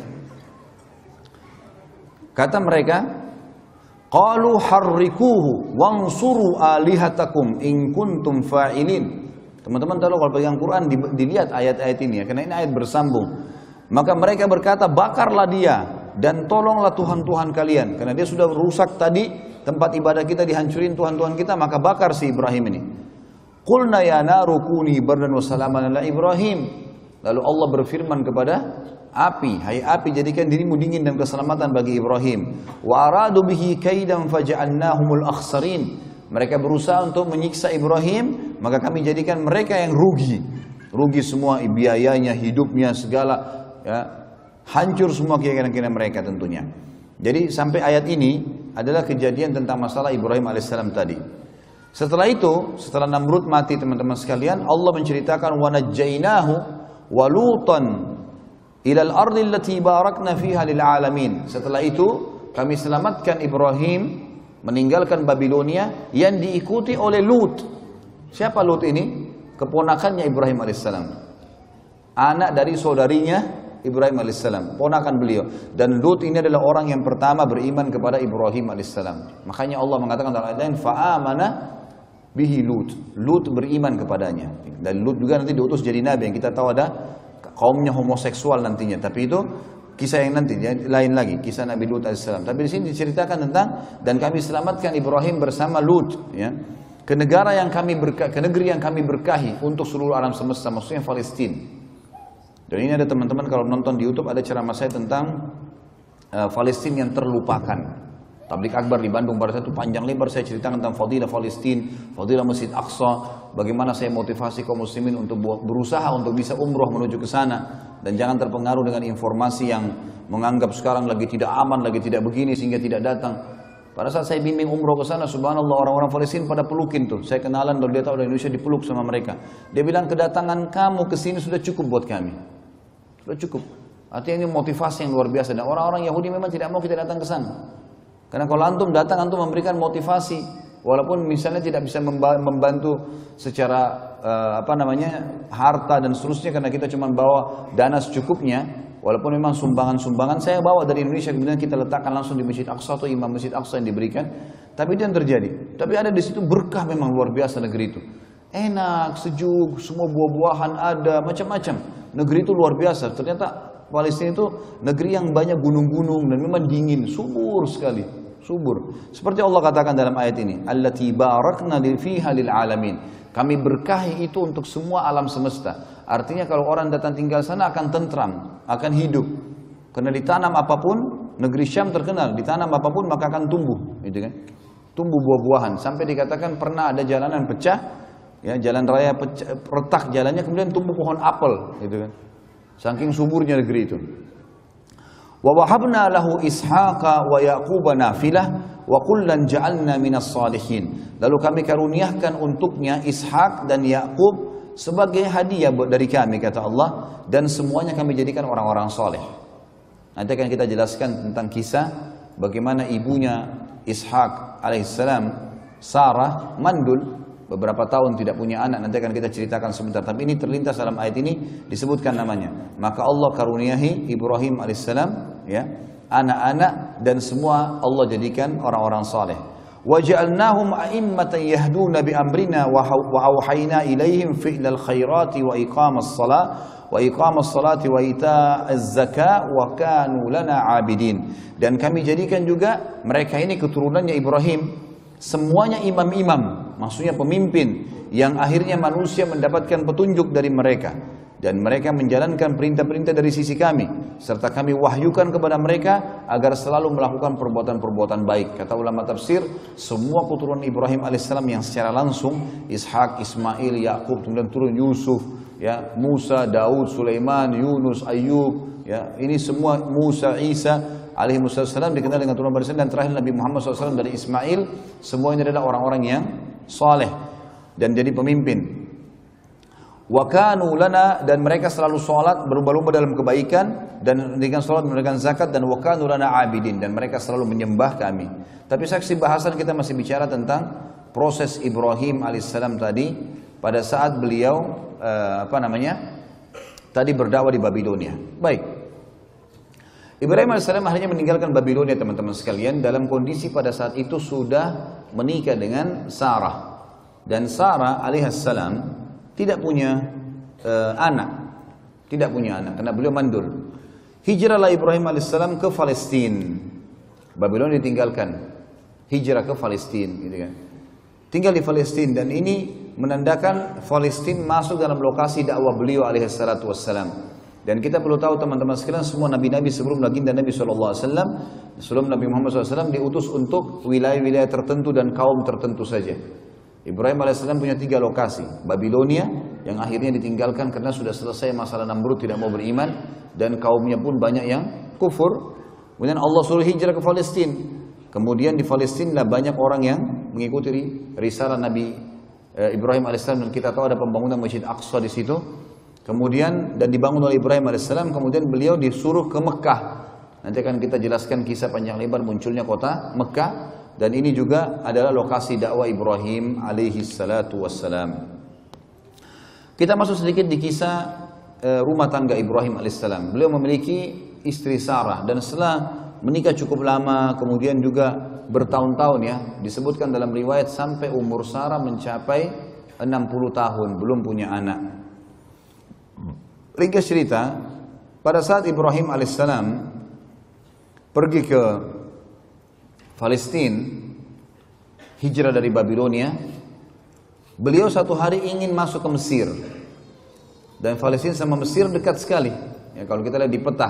Kata mereka, qalu harrikuhu wansuru alihatakum in kuntum fa'ilin. Teman-teman kalau pegang Quran dilihat ayat-ayat ini ya, karena ini ayat bersambung. Maka mereka berkata, bakarlah dia dan tolonglah Tuhan-Tuhan kalian, karena dia sudah rusak tadi, tempat ibadah kita dihancurin Tuhan-Tuhan kita, maka bakar si Ibrahim ini. Qulna ya naru kuni bardan wa salaman ala Ibrahim. Lalu Allah berfirman kepada api, hai api, jadikan dirimu dingin dan keselamatan bagi Ibrahim. Wa aradu bihi kaidan faja'alnahumul akhsarin. Mereka berusaha untuk menyiksa Ibrahim, maka kami jadikan mereka yang rugi. Rugi semua biayanya, hidupnya, segala ya, hancur semua keyakinan mereka tentunya. Jadi sampai ayat ini adalah kejadian tentang masalah Ibrahim alaihissalam tadi. Setelah itu, setelah Namrud mati teman-teman sekalian, Allah menceritakan wa najjainahu wa lutan ilal ardi allati barakna fiha lil alamin. Setelah itu kami selamatkan Ibrahim meninggalkan Babilonia yang diikuti oleh Lut. Siapa Lut ini? Keponakannya Ibrahim alaihissalam, anak dari saudarinya Ibrahim alaihissalam, ponakan beliau. Dan Lut ini adalah orang yang pertama beriman kepada Ibrahim alaihissalam. Makanya Allah mengatakan dalam ayat lain, fa'amana bihi Lut. Lut beriman kepadanya. Dan Lut juga nanti diutus jadi nabi, yang kita tahu ada kaumnya homoseksual nantinya. Tapi itu kisah yang nanti lain lagi, kisah Nabi Lut alaihissalam. Tapi di sini diceritakan tentang dan kami selamatkan Ibrahim bersama Lut. Ya. ke negara yang kami ke negeri yang kami berkahi untuk seluruh alam semesta, maksudnya Palestina. Dan ini ada teman-teman kalau nonton di YouTube ada ceramah saya tentang Palestina yang terlupakan. Tablik Akbar di Bandung pada saat itu panjang lebar saya ceritakan tentang fadilah Palestina, fadilah Masjid Aqsa, bagaimana saya motivasi kaum muslimin untuk berusaha untuk bisa umroh menuju ke sana dan jangan terpengaruh dengan informasi yang menganggap sekarang lagi tidak aman, lagi tidak begini sehingga tidak datang. Pada saat saya bimbing umroh ke sana, subhanallah orang-orang Palestina pada pelukin tuh. Saya kenalan kalau dia tahu dari Indonesia dipeluk sama mereka. Dia bilang kedatangan kamu ke sini sudah cukup buat kami. Sudah cukup. Artinya ini motivasi yang luar biasa dan orang-orang Yahudi memang tidak mau kita datang ke sana. Karena kalau antum datang, antum memberikan motivasi, walaupun misalnya tidak bisa membantu secara harta dan seterusnya, karena kita cuma bawa dana secukupnya, walaupun memang sumbangan-sumbangan saya bawa dari Indonesia, kemudian kita letakkan langsung di Masjid Aqsa atau Imam Masjid Aqsa yang diberikan, tapi itu yang terjadi. Tapi ada di situ berkah memang luar biasa negeri itu. Enak, sejuk, semua buah-buahan ada, macam-macam. Negeri itu luar biasa, ternyata Palestina itu negeri yang banyak gunung-gunung dan memang dingin, subur sekali. Subur. Seperti Allah katakan dalam ayat ini, allati barakna fiha lil alamin. Kami berkahi itu untuk semua alam semesta. Artinya kalau orang datang tinggal sana akan tentram, akan hidup. Karena ditanam apapun, negeri Syam terkenal, ditanam apapun maka akan tumbuh, gitu kan? Tumbuh buah-buahan. Sampai dikatakan pernah ada jalanan pecah, ya, jalan raya pecah, retak jalannya, kemudian tumbuh pohon apel, gitu kan? Saking suburnya negeri itu. Wa wahabna lahu Ishaqa wa Yaquba nafilah wa kullan ja'alna minas salihin. Lalu kami karuniakan untuknya Ishak dan Yakub sebagai hadiah dari kami, kata Allah, dan semuanya kami jadikan orang-orang soleh. Nanti akan kita jelaskan tentang kisah bagaimana ibunya Ishak alaihissalam, Sarah, mandul beberapa tahun tidak punya anak. Nanti akan kita ceritakan sebentar, tapi ini terlintas dalam ayat ini disebutkan namanya. Maka Allah karuniahi Ibrahim alaihissalam, ya, anak-anak dan semua Allah jadikan orang-orang saleh. Wa ja'alnahum a'immatan yahduna bi amrina wa auhayna ilaihim fi'lal khairati wa iqamas salati wa ita'az zakah wa kanu lana 'abidin. Dan kami jadikan juga mereka ini keturunannya Ibrahim semuanya imam-imam, maksudnya pemimpin yang akhirnya manusia mendapatkan petunjuk dari mereka. Dan mereka menjalankan perintah-perintah dari sisi kami, serta kami wahyukan kepada mereka agar selalu melakukan perbuatan-perbuatan baik. Kata ulama tafsir, semua keturunan Ibrahim alaihissalam yang secara langsung, Ishak, Ismail, Yakub, kemudian turun Yusuf, ya, Musa, Daud, Sulaiman, Yunus, Ayub, ya, ini semua Musa, Isa alaihi wassalam dikenal dengan turunan barisan, dan terakhir Nabi Muhammad SAW dari Ismail, semuanya adalah orang-orang yang saleh dan jadi pemimpin. Wa kanu lana, dan mereka selalu salat, berlomba-lomba dalam kebaikan dan dengan salat, menunaikan zakat, dan wa kanu lana abidin, dan mereka selalu menyembah kami. Tapi saksi bahasan kita masih bicara tentang proses Ibrahim alaihissalam tadi pada saat beliau tadi berdakwah di Babilonia. Baik. Ibrahim alaihissalam akhirnya meninggalkan Babilonia, teman-teman sekalian, dalam kondisi pada saat itu sudah menikah dengan Sarah. Dan Sarah alaihissalam tidak punya anak, karena beliau mandul. Hijrahlah Ibrahim alaihissalam ke Palestina. Babilonia ditinggalkan, hijrah ke Palestina, gitu kan. Tinggal di Palestina, dan ini menandakan Palestina masuk dalam lokasi dakwah beliau alaihissalatu wassalam. Dan kita perlu tahu teman-teman sekalian, semua nabi-nabi sebelum baginda Nabi SAW, sebelum Nabi Muhammad SAW diutus untuk wilayah-wilayah tertentu dan kaum tertentu saja. Ibrahim alaihissalam punya 3 lokasi. Babilonia yang akhirnya ditinggalkan karena sudah selesai masalah Namrud tidak mau beriman dan kaumnya pun banyak yang kufur. Kemudian Allah suruh hijrah ke Palestina. Kemudian di Palestina banyak orang yang mengikuti risalah Nabi Ibrahim alaihissalam, dan kita tahu ada pembangunan Masjid Aqsa di situ. Kemudian dan dibangun oleh Ibrahim alaihissalam. Kemudian beliau disuruh ke Mekah. Nanti akan kita jelaskan kisah panjang lebar munculnya kota Mekah. Dan ini juga adalah lokasi dakwah Ibrahim alaihi salatu wassalam. Kita masuk sedikit di kisah rumah tangga Ibrahim alaihissalam. Beliau memiliki istri Sarah, dan setelah menikah cukup lama, kemudian juga bertahun-tahun, ya, disebutkan dalam riwayat sampai umur Sarah mencapai 60 tahun belum punya anak. Ringkas cerita, pada saat Ibrahim alaihissalam pergi ke Palestina, hijrah dari Babilonia, Beliau satu hari ingin masuk ke Mesir. Dan Palestina sama Mesir dekat sekali. Ya, kalau kita lihat di peta,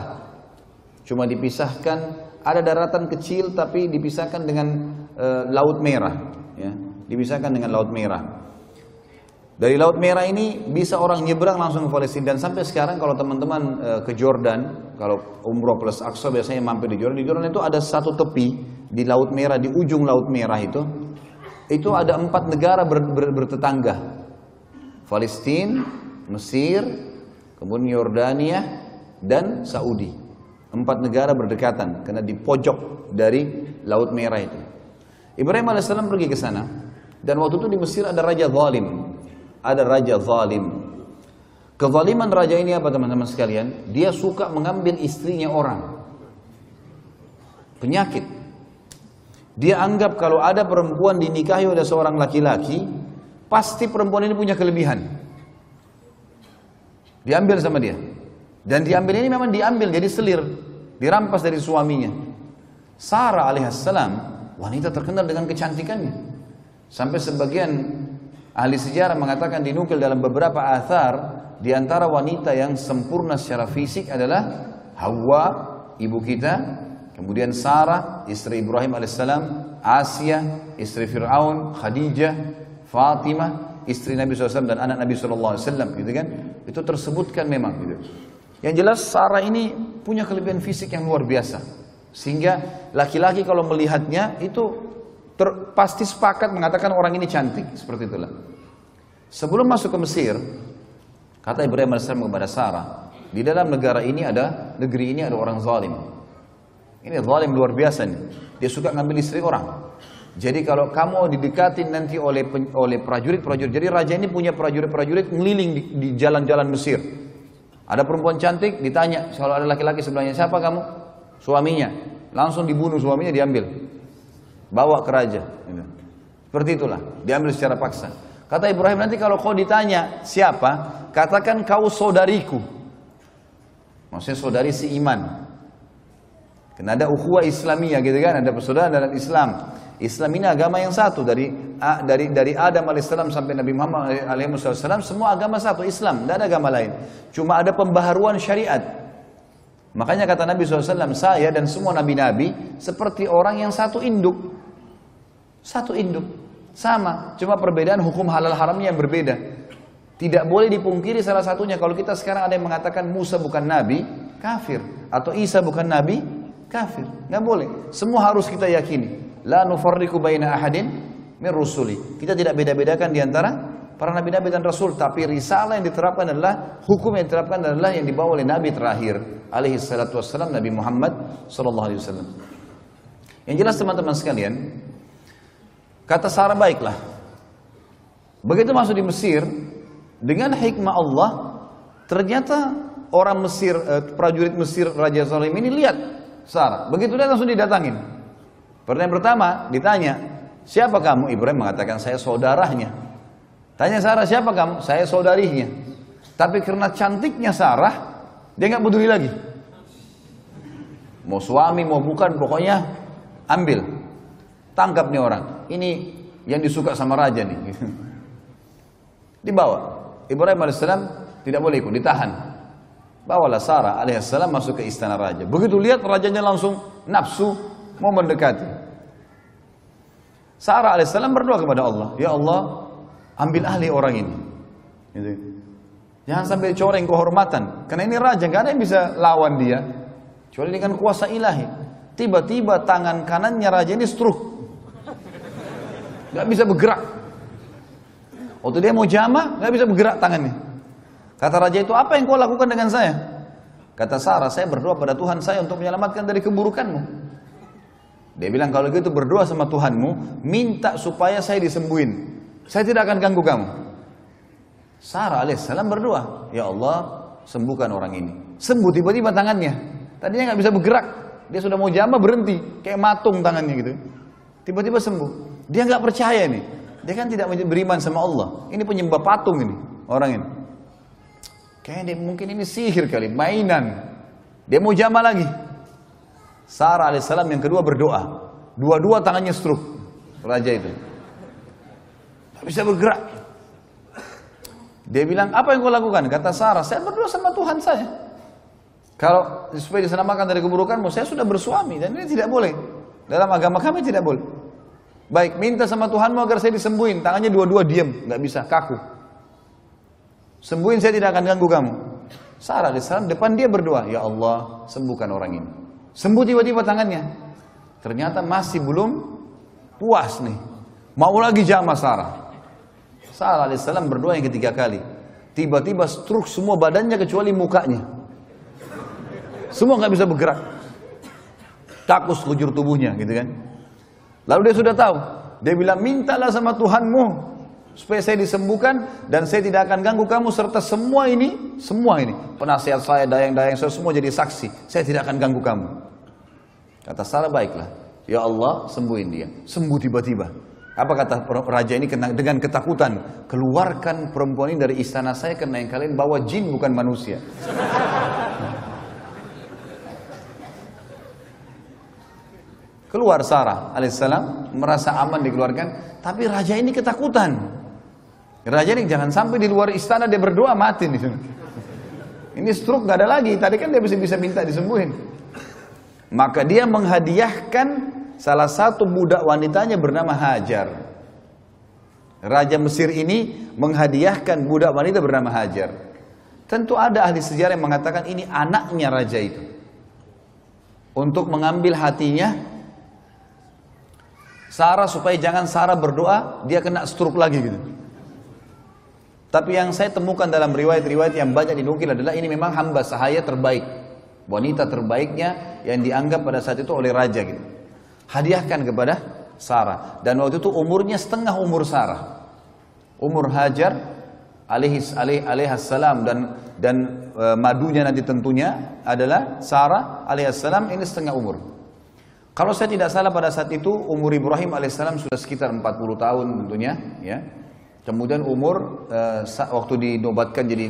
cuma dipisahkan, ada daratan kecil tapi dipisahkan dengan Laut Merah. Ya, dipisahkan dengan Laut Merah. Dari Laut Merah ini bisa orang nyebrang langsung ke Palestina. Dan sampai sekarang kalau teman-teman ke Jordan, kalau umroh plus Aqsa biasanya mampir di Jordan. Di Jordan itu ada satu tepi di Laut Merah, di ujung Laut Merah itu ada 4 negara bertetangga. Palestina, Mesir, kemudian Yordania, dan Saudi. 4 negara berdekatan karena di pojok dari Laut Merah itu. Ibrahim alaihissalam pergi ke sana, dan waktu itu di Mesir ada raja zalim. Ada raja zalim. Kezaliman raja ini apa teman-teman sekalian? Dia suka mengambil istrinya orang. Penyakit. Dia anggap kalau ada perempuan dinikahi oleh seorang laki-laki, pasti perempuan ini punya kelebihan. Diambil sama dia. Dan diambil ini memang diambil jadi selir, dirampas dari suaminya. Sarah alaihissalam wanita terkenal dengan kecantikannya. Sampai sebagian ahli sejarah mengatakan, dinukil dalam beberapa athar, di antara wanita yang sempurna secara fisik adalah Hawa, ibu kita, kemudian Sarah, istri Ibrahim alaihissalam, Asia, istri Fir'aun, Khadijah, Fatimah, istri Nabi SAW dan anak Nabi SAW, gitu kan? Itu tersebutkan memang. Gitu. Yang jelas Sarah ini punya kelebihan fisik yang luar biasa, sehingga laki-laki kalau melihatnya itu pasti sepakat mengatakan orang ini cantik, seperti itulah. Sebelum masuk ke Mesir, kata Ibrahim alaihissalam kepada Sarah, di dalam negeri ini ada orang zalim. Ini zalim luar biasa nih. Dia suka ngambil istri orang. Jadi kalau kamu didekatin nanti oleh prajurit-prajurit. Jadi raja ini punya prajurit-prajurit ngeliling di jalan-jalan Mesir. Ada perempuan cantik, ditanya kalau ada laki-laki sebelahnya, siapa kamu? Suaminya. Langsung dibunuh suaminya, diambil. Bawa ke raja. Seperti itulah, diambil secara paksa. Kata Ibrahim, nanti kalau kau ditanya siapa, katakan kau saudariku. Maksudnya saudari seiman. Karena ada ukhuwah Islamiyah gitu kan, ada persaudaraan dalam Islam. Islam ini agama yang satu dari Adam alaihissalam sampai Nabi Muhammad alaihissalam, semua agama satu, Islam, tidak ada agama lain. Cuma ada pembaharuan syariat. Makanya kata Nabi SAW, saya dan semua nabi-nabi seperti orang yang satu induk. Satu induk, sama, cuma perbedaan hukum halal haramnya yang berbeda. Tidak boleh dipungkiri salah satunya. Kalau kita sekarang ada yang mengatakan Musa bukan nabi, kafir. Atau Isa bukan nabi, kafir. Nggak boleh. Semua harus kita yakini. La nufarriqu baina ahadin min rusuli. Kita tidak beda-bedakan di antara para nabi-nabi dan rasul, tapi risalah yang diterapkan adalah, hukum yang diterapkan adalah yang dibawa oleh nabi terakhir alaihi salatu wassalam, Nabi Muhammad sallallahu alaihi wasallam. Yang jelas teman-teman sekalian, kata Sarah, baiklah. Begitu masuk di Mesir, dengan hikmah Allah, ternyata orang Mesir, prajurit Mesir Raja Zalim ini lihat Sarah. Begitu dia langsung didatangin. Pertanyaan pertama ditanya, siapa kamu? Ibrahim mengatakan, saya saudaranya. Tanya Sarah, siapa kamu? Saya saudarinya. Tapi karena cantiknya Sarah, dia nggak peduli lagi. Mau suami, mau bukan, pokoknya ambil. Tangkap nih orang. Ini yang disuka sama raja nih. Dibawa. Ibrahim alaihissalam tidak boleh ikut, ditahan. Bawalah Sarah alaihissalam masuk ke istana raja. Begitu lihat rajanya langsung nafsu mau mendekati. Sarah alaihissalam berdoa kepada Allah, ya Allah, ambil alih orang ini. Gitu. Jangan sampai coreng kehormatan. Karena ini raja, nggak ada yang bisa lawan dia. Kecuali dengan kuasa ilahi. Tiba-tiba tangan kanannya raja ini stroke. Nggak bisa bergerak. Waktu dia mau jama, nggak bisa bergerak tangannya. Kata raja itu, apa yang kau lakukan dengan saya? Kata Sarah, saya berdoa pada Tuhan saya untuk menyelamatkan dari keburukanmu. Dia bilang, kalau gitu berdoa sama Tuhanmu, minta supaya saya disembuhin. Saya tidak akan ganggu kamu. Sarah alaihissalam berdoa, ya Allah, sembuhkan orang ini. Sembuh tiba-tiba tangannya. Tadinya nggak bisa bergerak. Dia sudah mau jama, berhenti, kayak matung tangannya gitu. Tiba-tiba sembuh. Dia nggak percaya nih. Dia kan tidak beriman sama Allah. Ini penyembah patung ini, orang ini. Kayaknya mungkin ini sihir kali, mainan. Dia mau jama lagi. Sarah alaihissalam yang kedua berdoa. Dua-dua tangannya stroke. Raja itu. Tidak bisa bergerak. Dia bilang, apa yang kau lakukan? Kata Sarah, saya berdoa sama Tuhan saya. Kalau supaya diselamatkan dari keburukanmu, saya sudah bersuami dan ini tidak boleh. Dalam agama kami tidak boleh. Baik, minta sama Tuhanmu agar saya disembuhin. Tangannya dua-dua diam, nggak bisa, kaku. Sembuhin, saya tidak akan ganggu kamu. Sarah alaihissalam depan dia berdoa, ya Allah, sembuhkan orang ini. Sembuh tiba-tiba tangannya. Ternyata masih belum puas nih. Mau lagi jamah Sarah. Sarah alaihissalam berdoa yang ketiga kali. Tiba-tiba stroke semua badannya kecuali mukanya. Semua nggak bisa bergerak. Takut sekujur tubuhnya gitu kan. Lalu dia sudah tahu. Dia bilang, mintalah sama Tuhanmu supaya saya disembuhkan dan saya tidak akan ganggu kamu serta semua ini penasihat saya, dayang-dayang saya semua jadi saksi. Saya tidak akan ganggu kamu. Kata Sarah, baiklah. Ya Allah, sembuhin dia. Sembuh tiba-tiba. Apa kata raja ini dengan ketakutan? Keluarkan perempuan ini dari istana saya karena yang kalian bawa jin bukan manusia. Keluar Sarah alaihissalam, merasa aman dikeluarkan. Tapi raja ini ketakutan. Raja ini jangan sampai di luar istana dia berdoa mati nih. Ini stroke gak ada lagi. Tadi kan dia bisa minta disembuhin. Maka dia menghadiahkan salah satu budak wanitanya bernama Hajar. Raja Mesir ini menghadiahkan budak wanita bernama Hajar. Tentu ada ahli sejarah yang mengatakan ini anaknya raja itu. Untuk mengambil hatinya Sarah supaya jangan Sarah berdoa, dia kena stroke lagi gitu. Tapi yang saya temukan dalam riwayat-riwayat yang banyak dinukil adalah ini memang hamba sahaya terbaik. Wanita terbaiknya yang dianggap pada saat itu oleh raja gitu. Hadiahkan kepada Sarah. Dan waktu itu umurnya setengah umur Sarah. Umur Hajar alaihissalam dan madunya nanti tentunya adalah Sarah alaihissalam ini setengah umur. Kalau saya tidak salah pada saat itu umur Ibrahim alaihissalam sudah sekitar 40 tahun tentunya, ya. Kemudian umur waktu dinobatkan jadi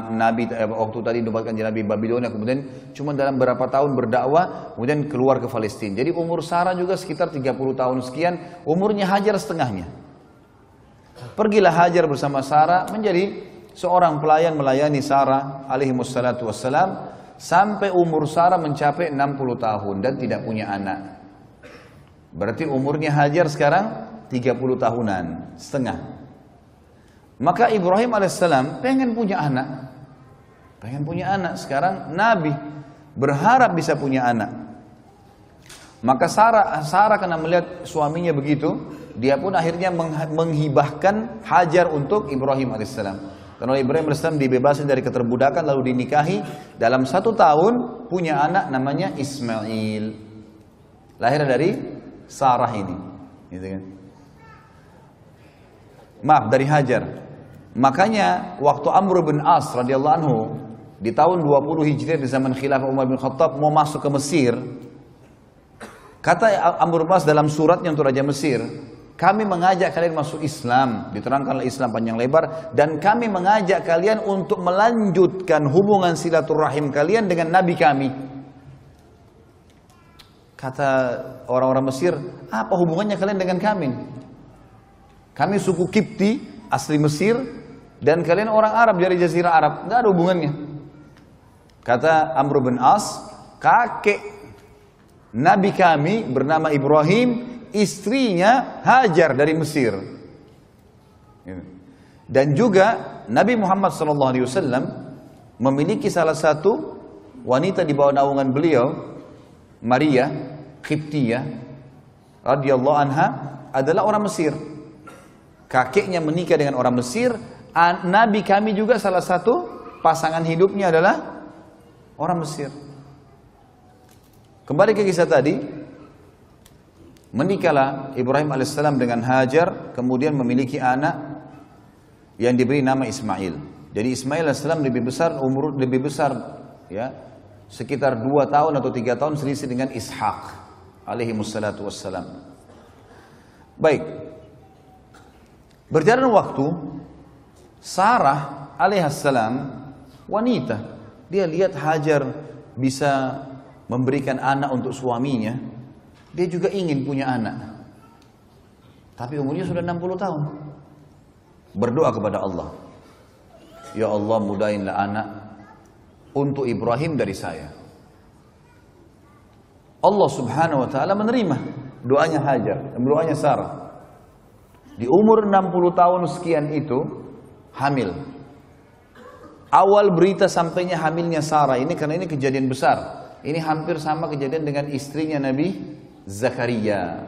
nabi, waktu tadi dinobatkan jadi nabi Babilonia, kemudian cuma dalam berapa tahun berdakwah, kemudian keluar ke Palestina. Jadi umur Sarah juga sekitar 30 tahun sekian, umurnya Hajar setengahnya. Pergilah Hajar bersama Sarah menjadi seorang pelayan melayani Sarah alaihimussalatu wassalam. Sampai umur Sarah mencapai 60 tahun dan tidak punya anak. Berarti umurnya Hajar sekarang 30 tahunan, setengah. Maka Ibrahim alaihissalam pengen punya anak. Pengen punya anak, sekarang Nabi berharap bisa punya anak. Maka Sarah karena melihat suaminya begitu, dia pun akhirnya menghibahkan Hajar untuk Ibrahim alaihissalam. Karena Ibrahim alaihissalam dibebaskan dari keterbudakan lalu dinikahi, dalam 1 tahun punya anak namanya Ismail. Lahir dari Sarah ini, gitu kan? Maaf, dari Hajar. Makanya waktu Amr bin As radhiyallahu anhu di tahun 20 Hijriah di zaman khilafah Umar bin Khattab mau masuk ke Mesir, kata Amr bin As dalam suratnya untuk Raja Mesir, kami mengajak kalian masuk Islam, diterangkanlah Islam panjang lebar, dan kami mengajak kalian untuk melanjutkan hubungan silaturahim kalian dengan Nabi kami. Kata orang-orang Mesir, apa hubungannya kalian dengan kami? Kami suku Kipti, asli Mesir, dan kalian orang Arab dari Jazirah Arab, tidak ada hubungannya. Kata Amr bin As, kakek Nabi kami bernama Ibrahim, istrinya Hajar dari Mesir. Dan juga Nabi Muhammad SAW memiliki salah satu wanita di bawah naungan beliau, Maria Qibtiyah radhiyallahu anha, adalah orang Mesir. Kakeknya menikah dengan orang Mesir. Nabi kami juga salah satu pasangan hidupnya adalah orang Mesir. Kembali ke kisah tadi. Menikahlah Ibrahim alaihissalam dengan Hajar, kemudian memiliki anak yang diberi nama Ismail. Jadi Ismail alaihissalam lebih besar, ya, sekitar 2 tahun atau 3 tahun selisih dengan Ishak alaihimussalatu wassalam. Baik, berjalan waktu, Sarah alaihissalam wanita, dia lihat Hajar bisa memberikan anak untuk suaminya. Dia juga ingin punya anak. Tapi umurnya sudah 60 tahun. Berdoa kepada Allah. ya Allah mudahinlah anak untuk Ibrahim dari saya. Allah subhanahu wa ta'ala menerima doanya Hajar dan doanya Sarah. Di umur 60 tahun sekian itu hamil. Awal berita sampainya hamilnya Sarah ini karena ini kejadian besar. Ini hampir sama kejadian dengan istrinya Nabi Zakaria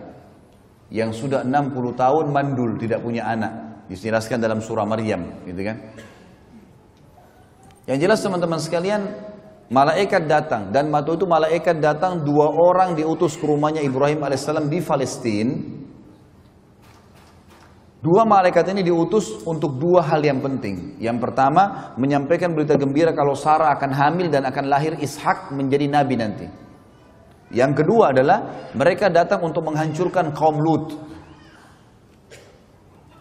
yang sudah 60 tahun mandul, tidak punya anak. Dijelaskan dalam surah Maryam, gitu kan? Yang jelas teman-teman sekalian, malaikat datang dan waktu itu malaikat datang 2 orang diutus ke rumahnya Ibrahim alaihissalam di Palestina. 2 malaikat ini diutus untuk 2 hal yang penting. Yang pertama, menyampaikan berita gembira kalau Sarah akan hamil dan akan lahir Ishak menjadi nabi nanti. Yang kedua adalah mereka datang untuk menghancurkan kaum Lut.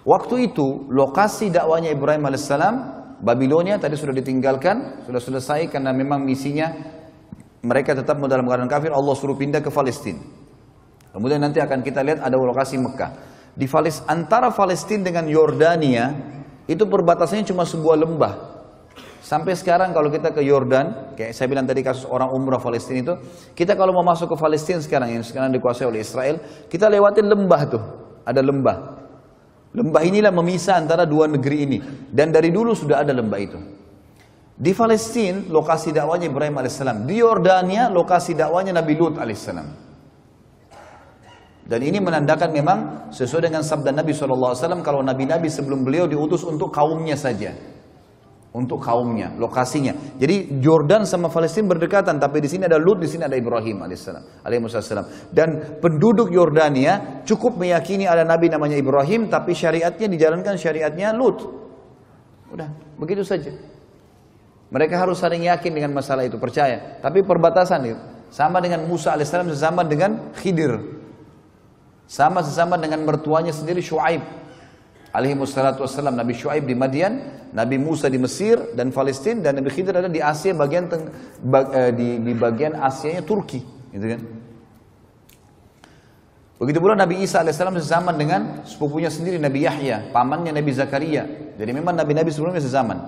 Waktu itu lokasi dakwanya Ibrahim alaihissalam, Babilonia tadi sudah ditinggalkan, sudah selesai karena memang misinya mereka tetap dalam keadaan kafir. Allah suruh pindah ke Palestina. Kemudian nanti akan kita lihat ada lokasi Mekah. Di antara Palestina dengan Yordania itu perbatasannya cuma sebuah lembah. Sampai sekarang kalau kita ke Yordan, kayak saya bilang tadi kasus orang umrah Palestina itu, kita kalau mau masuk ke Palestina sekarang yang sekarang dikuasai oleh Israel, kita lewatin lembah tuh, ada lembah. Lembah inilah memisah antara 2 negeri ini, dan dari dulu sudah ada lembah itu. Di Palestina lokasi dakwanya Ibrahim alaihissalam, di Yordania lokasi dakwanya Nabi Lut alaihissalam. Dan ini menandakan memang sesuai dengan sabda Nabi SAW kalau nabi-nabi sebelum beliau diutus untuk kaumnya saja. Untuk kaumnya, lokasinya. Jadi Jordan sama Palestina berdekatan, tapi di sini ada Lut, di sini ada Ibrahim alaihissalam. Dan penduduk Yordania cukup meyakini ada nabi namanya Ibrahim, tapi syariatnya dijalankan syariatnya Lut. Udah, begitu saja. Mereka harus saling yakin dengan masalah itu, percaya. Tapi perbatasan itu sama dengan Musa alaihissalam, sesama dengan Khidir. Sesama dengan mertuanya sendiri Syuaib alaihissalatu wassalam. Nabi Syuaib di Madian, Nabi Musa di Mesir dan Palestina, dan Nabi Khidir ada di Asia bagian di bagian Asianya Turki, gitu kan. Begitu pula Nabi Isa alaihissalam sezaman dengan sepupunya sendiri Nabi Yahya, pamannya Nabi Zakaria. Jadi memang nabi-nabi sebelumnya sezaman.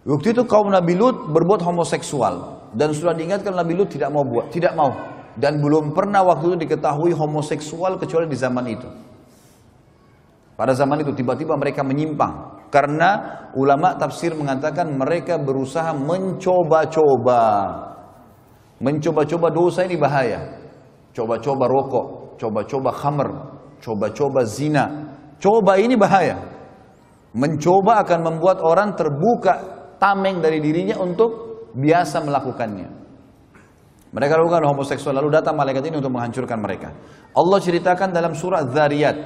Waktu itu kaum Nabi Lut berbuat homoseksual dan sudah diingatkan Nabi Lut tidak mau. Dan belum pernah waktu itu diketahui homoseksual kecuali di zaman itu. Pada zaman itu tiba-tiba mereka menyimpang. Karena ulama tafsir mengatakan mereka berusaha mencoba-coba dosa ini bahaya. Coba-coba rokok, coba-coba khamr, coba-coba zina. Coba ini bahaya. Mencoba akan membuat orang terbuka tameng dari dirinya untuk biasa melakukannya. Mereka lakukan homoseksual, lalu datang malaikat ini untuk menghancurkan mereka. Allah ceritakan dalam surah Dzariyat,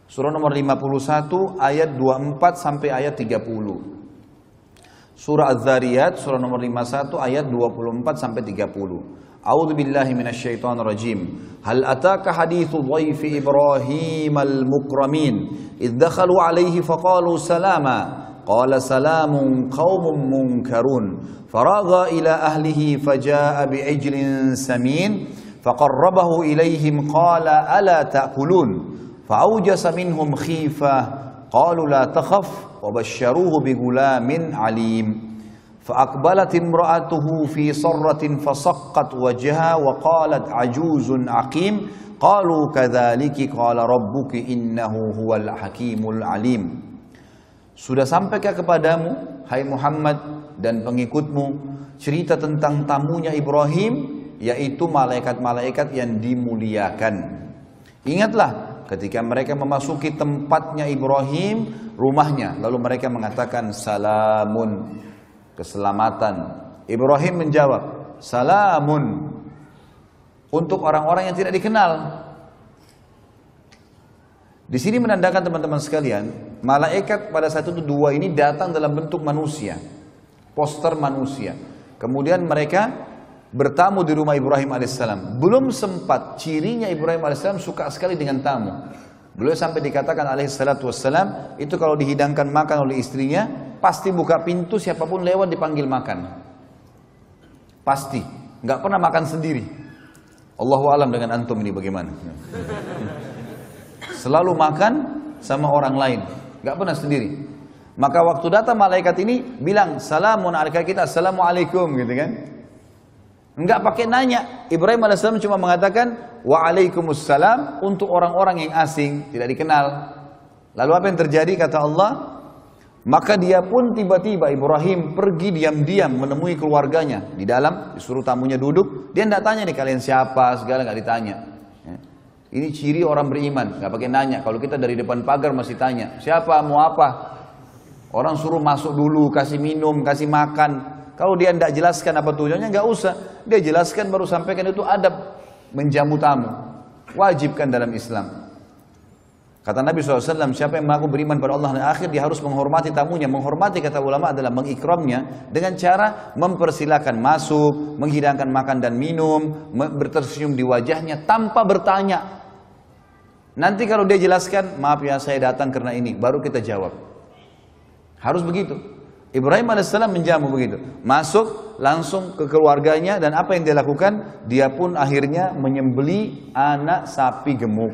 surah nomor 51 ayat 24 sampai ayat 30. Surah Dzariyat, surah nomor 51 ayat 24 sampai 30. A'udzu billahi minasyaitonir rajim. Hal ataka haditsu dhaifi Ibrahim al-mukramin idh dakhalu alaihi faqalu salama. Qala salamun qaumun munkarun. Faragha ila ahlihi faja'a bi'ijlin samin faqarrabahu ilaihim qala ala ta'kulun. Fa'awjasa minhum khifah qalu la takhaf wa basyaruhu bigulamin alim. فأقبلت امرأته في صرة فصقت وجهها وقالت عجوز عقيم قالوا كذلك قال ربك إنه هو الحكيم العليم. Sudah sampaikah kepadamu, hai Muhammad dan pengikutmu, cerita tentang tamunya Ibrahim, yaitu malaikat-malaikat yang dimuliakan. Ingatlah ketika mereka memasuki tempatnya Ibrahim, rumahnya, lalu mereka mengatakan salamun, keselamatan. Ibrahim menjawab, salamun, untuk orang-orang yang tidak dikenal. Di sini menandakan teman-teman sekalian, malaikat pada saat itu 2 ini datang dalam bentuk manusia, poster manusia. Kemudian mereka bertamu di rumah Ibrahim alaihissalam. Belum sempat, cirinya Ibrahim alaihissalam suka sekali dengan tamu. Beliau sampai dikatakan alaihissalatu wassalam, itu kalau dihidangkan makan oleh istrinya, pasti buka pintu, siapapun lewat dipanggil makan. Pasti, nggak pernah makan sendiri. Allahu alam dengan antum ini bagaimana. Selalu makan sama orang lain, nggak pernah sendiri. Maka waktu datang malaikat ini bilang, salamun alaika, kita assalamualaikum gitu kan. Enggak pakai nanya. Ibrahim alaihissalam cuma mengatakan waalaikumsalam untuk orang-orang yang asing, tidak dikenal. Lalu apa yang terjadi kata Allah? Maka dia pun tiba-tiba Ibrahim pergi diam-diam menemui keluarganya di dalam, disuruh tamunya duduk. Dia tidak tanya nih kalian siapa, segala nggak ditanya. Ini ciri orang beriman, nggak pakai nanya. Kalau kita dari depan pagar masih tanya, siapa, mau apa? Orang suruh masuk dulu, kasih minum, kasih makan. Kalau dia tidak jelaskan apa tujuannya, nggak usah. Dia jelaskan baru sampaikan, itu adab menjamu tamu. Wajibkan dalam Islam. Kata Nabi SAW, siapa yang mengaku beriman pada Allah dan akhir, dia harus menghormati tamunya. Menghormati, kata ulama, adalah mengikramnya dengan cara mempersilakan masuk, menghidangkan makan dan minum, bertersenyum di wajahnya tanpa bertanya. Nanti kalau dia jelaskan, maaf ya saya datang karena ini, baru kita jawab. Harus begitu. Ibrahim alaihissalam menjamu begitu. Masuk langsung ke keluarganya, dan apa yang dia lakukan? Dia pun akhirnya menyembeli anak sapi gemuk.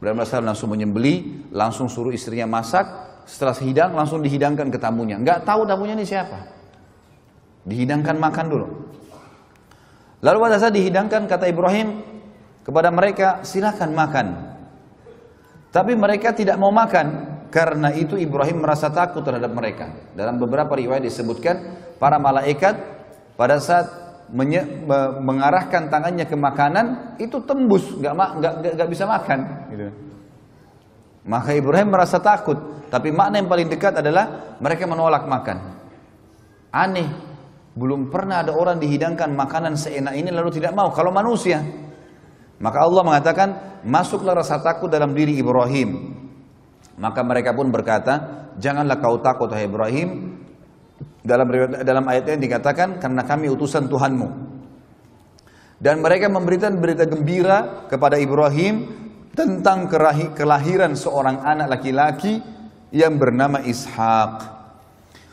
Ibrahim alaihissalam langsung menyembeli, langsung suruh istrinya masak. Setelah hidang langsung dihidangkan ke tamunya. Nggak tahu tamunya ini siapa. Dihidangkan makan dulu. Lalu pada saat dihidangkan, kata Ibrahim kepada mereka, silakan makan. Tapi mereka tidak mau makan. Karena itu Ibrahim merasa takut terhadap mereka. Dalam beberapa riwayat disebutkan, para malaikat pada saat mengarahkan tangannya ke makanan, itu tembus, nggak bisa makan. Gitu. Maka Ibrahim merasa takut. Tapi makna yang paling dekat adalah mereka menolak makan. Aneh, belum pernah ada orang dihidangkan makanan seenak ini lalu tidak mau. Kalau manusia, maka Allah mengatakan, masuklah rasa takut dalam diri Ibrahim. Maka mereka pun berkata, janganlah kau takut hai Ibrahim. Dalam ayat ini dikatakan, karena kami utusan Tuhanmu. Dan mereka memberikan berita gembira kepada Ibrahim tentang kelahiran seorang anak laki-laki yang bernama Ishak.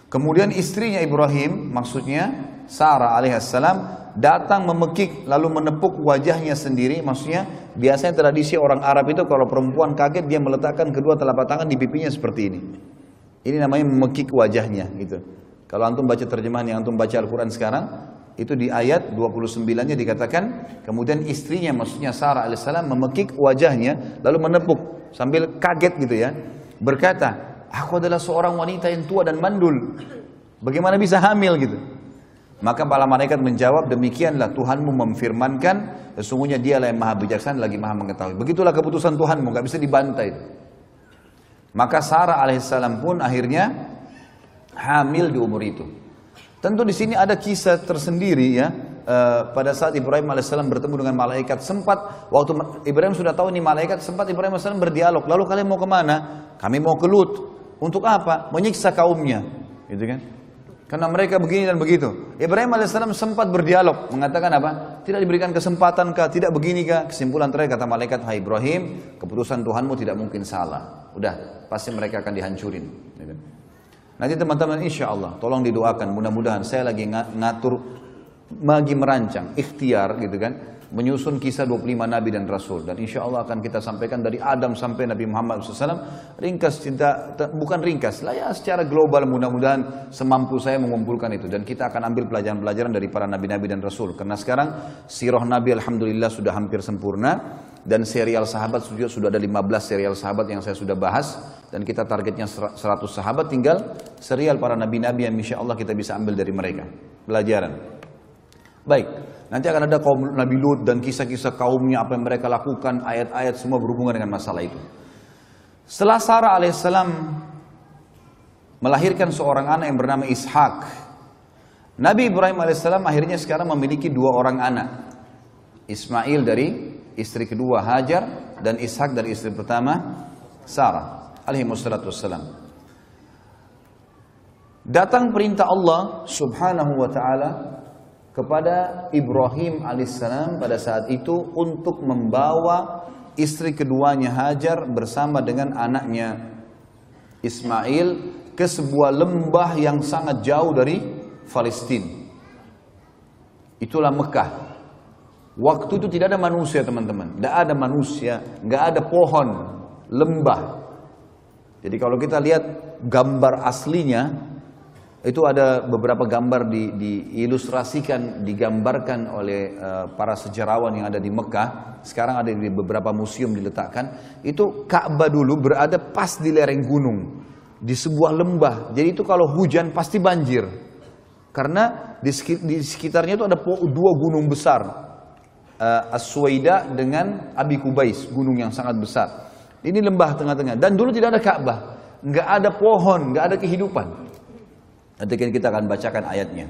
Kemudian istrinya Ibrahim, maksudnya Sarah alaihissalam, datang memekik lalu menepuk wajahnya sendiri. Maksudnya biasanya tradisi orang Arab itu kalau perempuan kaget dia meletakkan kedua telapak tangan di pipinya seperti ini. Ini namanya memekik wajahnya gitu. Kalau antum baca terjemahan yang antum baca Al-Quran sekarang, itu di ayat 29-nya dikatakan, kemudian istrinya maksudnya Sarah alaihissalam memekik wajahnya lalu menepuk sambil kaget gitu ya. Berkata, aku adalah seorang wanita yang tua dan mandul. Bagaimana bisa hamil gitu? Maka para malaikat menjawab, demikianlah Tuhanmu memfirmankan, sesungguhnya dialah yang maha bijaksana lagi maha mengetahui. Begitulah keputusan Tuhanmu, gak bisa dibantai. Maka Sarah alaihissalam pun akhirnya hamil di umur itu. Tentu di sini ada kisah tersendiri ya. Pada saat Ibrahim alaihissalam bertemu dengan malaikat, sempat waktu Ibrahim sudah tahu ini malaikat, sempat Ibrahim alaihissalam berdialog. Lalu kalian mau kemana? Kami mau ke Lut. Untuk apa? Menyiksa kaumnya, gitu kan? Karena mereka begini dan begitu. Ibrahim alaihissalam sempat berdialog, mengatakan apa? Tidak diberikan kesempatan kah? Tidak begini kah? Kesimpulan terakhir kata malaikat, hai Ibrahim, keputusan Tuhanmu tidak mungkin salah. Udah, pasti mereka akan dihancurin. Nanti teman-teman insya Allah, tolong didoakan. Mudah-mudahan saya lagi ngatur, lagi merancang, ikhtiar gitu kan, menyusun kisah 25 Nabi dan Rasul. Dan insya Allah akan kita sampaikan dari Adam sampai Nabi Muhammad SAW. Ringkas, bukan ringkas lah ya, secara global mudah-mudahan semampu saya mengumpulkan itu. Dan kita akan ambil pelajaran-pelajaran dari para Nabi-Nabi dan Rasul. Karena sekarang sirah Nabi Alhamdulillah sudah hampir sempurna. Dan serial sahabat sudah ada 15 serial sahabat yang saya sudah bahas. Dan kita targetnya 100 sahabat, tinggal serial para Nabi-Nabi yang insya Allah kita bisa ambil dari mereka. Pelajaran. Baik. Nanti akan ada kaum Nabi Lut dan kisah-kisah kaumnya, apa yang mereka lakukan, ayat-ayat semua berhubungan dengan masalah itu. Setelah Sarah alaihissalam melahirkan seorang anak yang bernama Ishak, Nabi Ibrahim alaihissalam akhirnya sekarang memiliki 2 orang anak. Ismail dari istri kedua Hajar, dan Ishak dari istri pertama Sarah alaihissalatu wassalam. Datang perintah Allah subhanahu wa ta'ala kepada Ibrahim alaihissalam pada saat itu untuk membawa istri keduanya Hajar bersama dengan anaknya Ismail ke sebuah lembah yang sangat jauh dari Palestina. Itulah Mekah. Waktu itu tidak ada manusia teman-teman, tidak ada manusia, nggak ada pohon, lembah. Jadi kalau kita lihat gambar aslinya, itu ada beberapa gambar diilustrasikan, digambarkan oleh para sejarawan yang ada di Mekah. Sekarang ada di beberapa museum diletakkan. Itu Ka'bah dulu berada pas di lereng gunung, di sebuah lembah. Jadi itu kalau hujan pasti banjir. Karena di sekitarnya itu ada dua gunung besar, As-Suwaida dengan Abi Kubais, gunung yang sangat besar. Ini lembah tengah-tengah. Dan dulu tidak ada Ka'bah, nggak ada pohon, nggak ada kehidupan. Nanti kita akan bacakan ayatnya.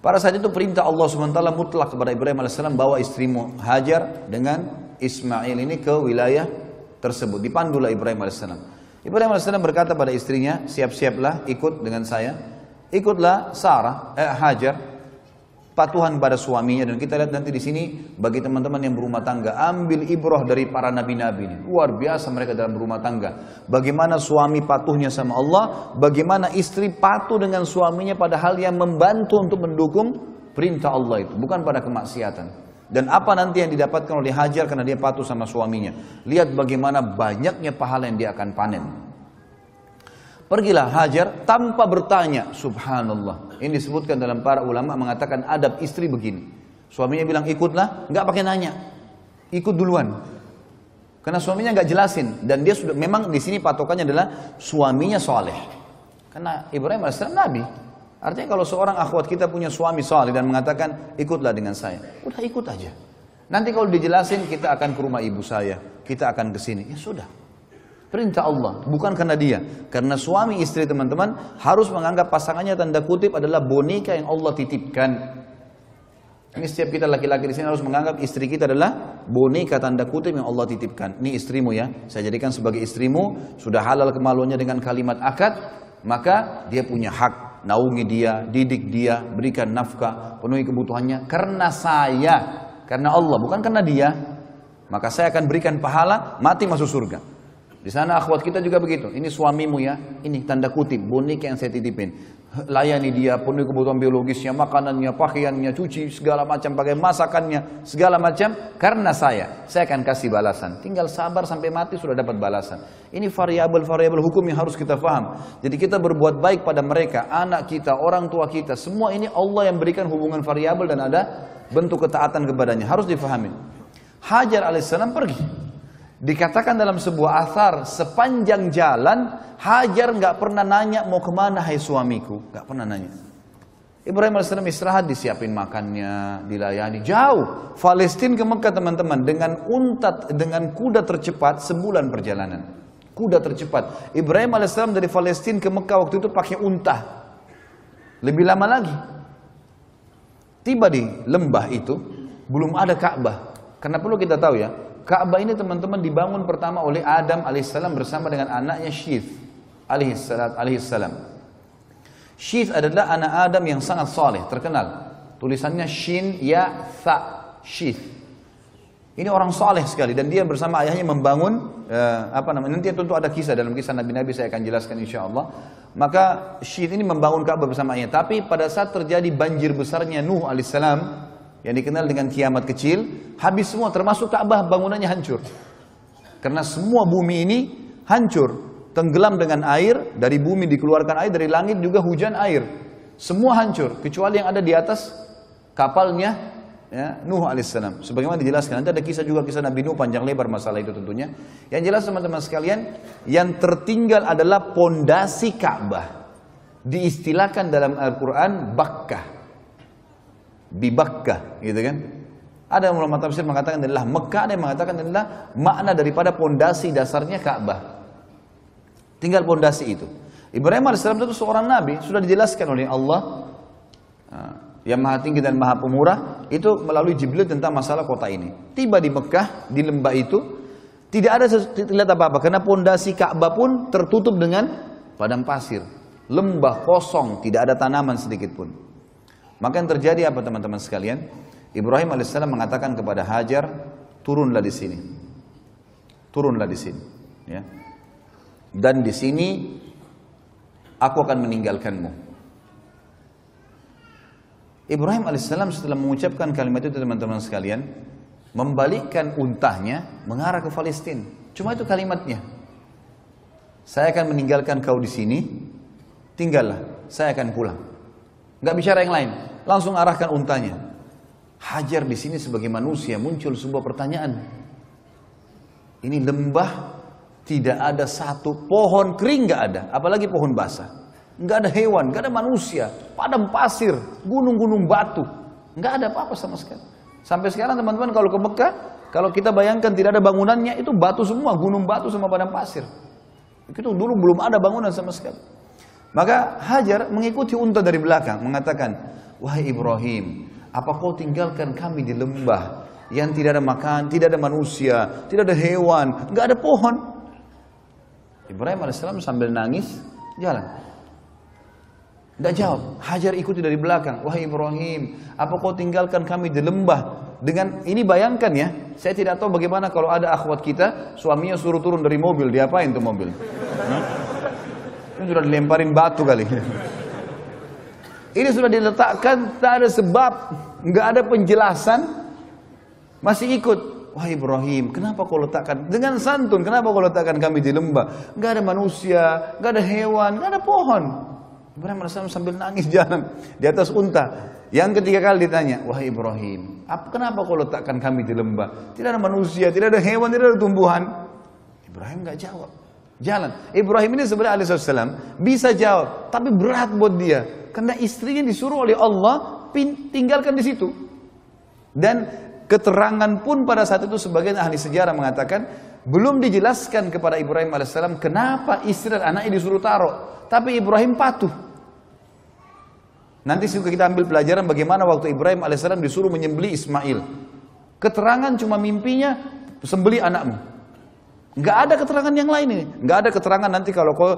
Pada saat itu perintah Allah SWT mutlak kepada Ibrahim AS, bawa istrimu Hajar dengan Ismail ini ke wilayah tersebut. Dipandulah Ibrahim AS. Ibrahim AS berkata pada istrinya, siap-siaplah ikut dengan saya. Ikutlah Hajar, patuhan pada suaminya. Dan kita lihat nanti di sini bagi teman-teman yang berumah tangga, ambil ibrah dari para nabi-nabi ini. Luar biasa mereka dalam berumah tangga. Bagaimana suami patuhnya sama Allah, bagaimana istri patuh dengan suaminya pada hal yang membantu untuk mendukung perintah Allah itu, bukan pada kemaksiatan. Dan apa nanti yang didapatkan oleh Hajar karena dia patuh sama suaminya. Lihat bagaimana banyaknya pahala yang dia akan panen. Pergilah Hajar tanpa bertanya, subhanallah. Ini disebutkan dalam para ulama mengatakan adab istri begini. Suaminya bilang ikutlah, nggak pakai nanya, ikut duluan. Karena suaminya nggak jelasin dan dia sudah memang di sini patokannya adalah suaminya soleh. Karena Ibrahim AS Nabi. Artinya kalau seorang akhwat kita punya suami soleh dan mengatakan ikutlah dengan saya, udah ikut aja. Nanti kalau dijelasin kita akan ke rumah ibu saya, kita akan ke sini, ya sudah. Perintah Allah, bukan karena dia. Karena suami istri teman-teman harus menganggap pasangannya tanda kutip adalah boneka yang Allah titipkan. Ini setiap kita laki-laki di sini harus menganggap istri kita adalah boneka tanda kutip yang Allah titipkan. Ini istrimu ya, saya jadikan sebagai istrimu, sudah halal kemaluannya dengan kalimat akad, maka dia punya hak, naungi dia, didik dia, berikan nafkah, penuhi kebutuhannya. Karena saya, karena Allah, bukan karena dia. Maka saya akan berikan pahala, mati masuk surga. Di sana akhwat kita juga begitu. Ini suamimu ya, ini tanda kutip boneka yang saya titipin. Layani dia, penuhi kebutuhan biologisnya, makanannya, pakaiannya, cuci segala macam, pakai masakannya, segala macam. Karena saya akan kasih balasan. Tinggal sabar sampai mati sudah dapat balasan. Ini variabel-variabel hukum yang harus kita paham. Jadi kita berbuat baik pada mereka, anak kita, orang tua kita, semua ini Allah yang berikan hubungan variabel dan ada bentuk ketaatan kepadanya. Harus difahami. Hajar alaihissalam pergi. Dikatakan dalam sebuah athar, sepanjang jalan Hajar nggak pernah nanya mau kemana hai suamiku, nggak pernah nanya. Ibrahim AS istirahat, disiapin makannya, dilayani. Jauh, Palestina ke Mekah teman-teman dengan kuda tercepat sebulan perjalanan. Kuda tercepat. Ibrahim AS dari Palestina ke Mekah waktu itu pakai unta. Lebih lama lagi. Tiba di lembah itu belum ada Ka'bah. Karena perlu kita tahu ya. Ka'bah ini teman-teman dibangun pertama oleh Adam alaihissalam bersama dengan anaknya Syith alaihissalam. Syith adalah anak Adam yang sangat saleh, terkenal. Tulisannya Shin Ya Tha, Syith. Ini orang saleh sekali dan dia bersama ayahnya membangun nanti tentu ada kisah dalam kisah Nabi-Nabi saya akan jelaskan insyaallah. Maka Syith ini membangun Ka'bah bersama ayahnya. Tapi pada saat terjadi banjir besarnya Nuh alaihissalam yang dikenal dengan kiamat kecil, habis semua termasuk Ka'bah, bangunannya hancur. Karena semua bumi ini hancur, tenggelam dengan air, dari bumi dikeluarkan air, dari langit juga hujan air. Semua hancur, kecuali yang ada di atas kapalnya ya, Nuh alaihissalam. Sebagaimana dijelaskan, nanti ada kisah juga kisah Nabi Nuh panjang lebar masalah itu tentunya. Yang jelas teman-teman sekalian, yang tertinggal adalah pondasi Ka'bah. Diistilahkan dalam Al-Quran Bakkah. Bibakkah, gitu kan? Ada ulama tafsir mengatakan adalah Mekah, ada yang mengatakan adalah makna daripada pondasi dasarnya Ka'bah. Tinggal pondasi itu. Ibrahim AS itu seorang nabi, sudah dijelaskan oleh Allah yang maha tinggi dan maha pemurah itu melalui Jibril tentang masalah kota ini. Tiba di Mekah, di lembah itu tidak ada lihat apa-apa karena pondasi Ka'bah pun tertutup dengan padang pasir, lembah kosong, tidak ada tanaman sedikit pun. Maka yang terjadi apa teman-teman sekalian? Ibrahim alaihissalam mengatakan kepada Hajar, turunlah di sini, turunlah di sini, ya. Dan di sini aku akan meninggalkanmu. Ibrahim alaihissalam setelah mengucapkan kalimat itu teman-teman sekalian, membalikkan untahnya mengarah ke Palestina. Cuma itu kalimatnya. saya akan meninggalkan kau di sini, tinggallah, saya akan pulang. Gak bicara yang lain, langsung arahkan untanya. Hajar di sini sebagai manusia muncul sebuah pertanyaan. Ini lembah, tidak ada satu pohon kering, gak ada, apalagi pohon basah. Gak ada hewan, gak ada manusia, padam pasir, gunung-gunung batu, gak ada apa-apa sama sekali. Sampai sekarang teman-teman kalau ke Mekah, kalau kita bayangkan tidak ada bangunannya, itu batu semua, gunung batu sama padang pasir. Itu dulu belum ada bangunan sama sekali. Maka Hajar mengikuti unta dari belakang, mengatakan, wahai Ibrahim, apa kau tinggalkan kami di lembah yang tidak ada makan, tidak ada manusia, tidak ada hewan, nggak ada pohon? Ibrahim alaihissalam sambil nangis jalan. Nggak jawab. Hajar ikuti dari belakang, wahai Ibrahim, apa kau tinggalkan kami di lembah? Dengan ini bayangkan ya, saya tidak tahu bagaimana kalau ada akhwat kita, suaminya suruh turun dari mobil, diapain tuh mobil? Ini sudah dilemparin batu kali. Ini sudah diletakkan, tak ada sebab, nggak ada penjelasan, masih ikut. Wah Ibrahim, kenapa kau letakkan dengan santun? Kenapa kau letakkan kami di lembah? Nggak ada manusia, nggak ada hewan, nggak ada pohon. Ibrahim AS sambil nangis jalan di atas unta. Yang ketiga kali ditanya, wahai Ibrahim, kenapa kau letakkan kami di lembah? Tidak ada manusia, tidak ada hewan, tidak ada tumbuhan. Ibrahim nggak jawab. Jalan. Ibrahim ini sebenarnya alaihissalam bisa jawab, tapi berat buat dia. Karena istrinya disuruh oleh Allah tinggalkan di situ. Dan keterangan pun pada saat itu sebagian ahli sejarah mengatakan belum dijelaskan kepada Ibrahim alaihissalam kenapa istri dan anaknya disuruh taruh, tapi Ibrahim patuh. Nanti juga kita ambil pelajaran bagaimana waktu Ibrahim alaihissalam disuruh menyembelih Ismail. Keterangan cuma mimpinya sembelih anakmu. Nggak ada keterangan yang lain ini. Nggak ada keterangan nanti kalau kau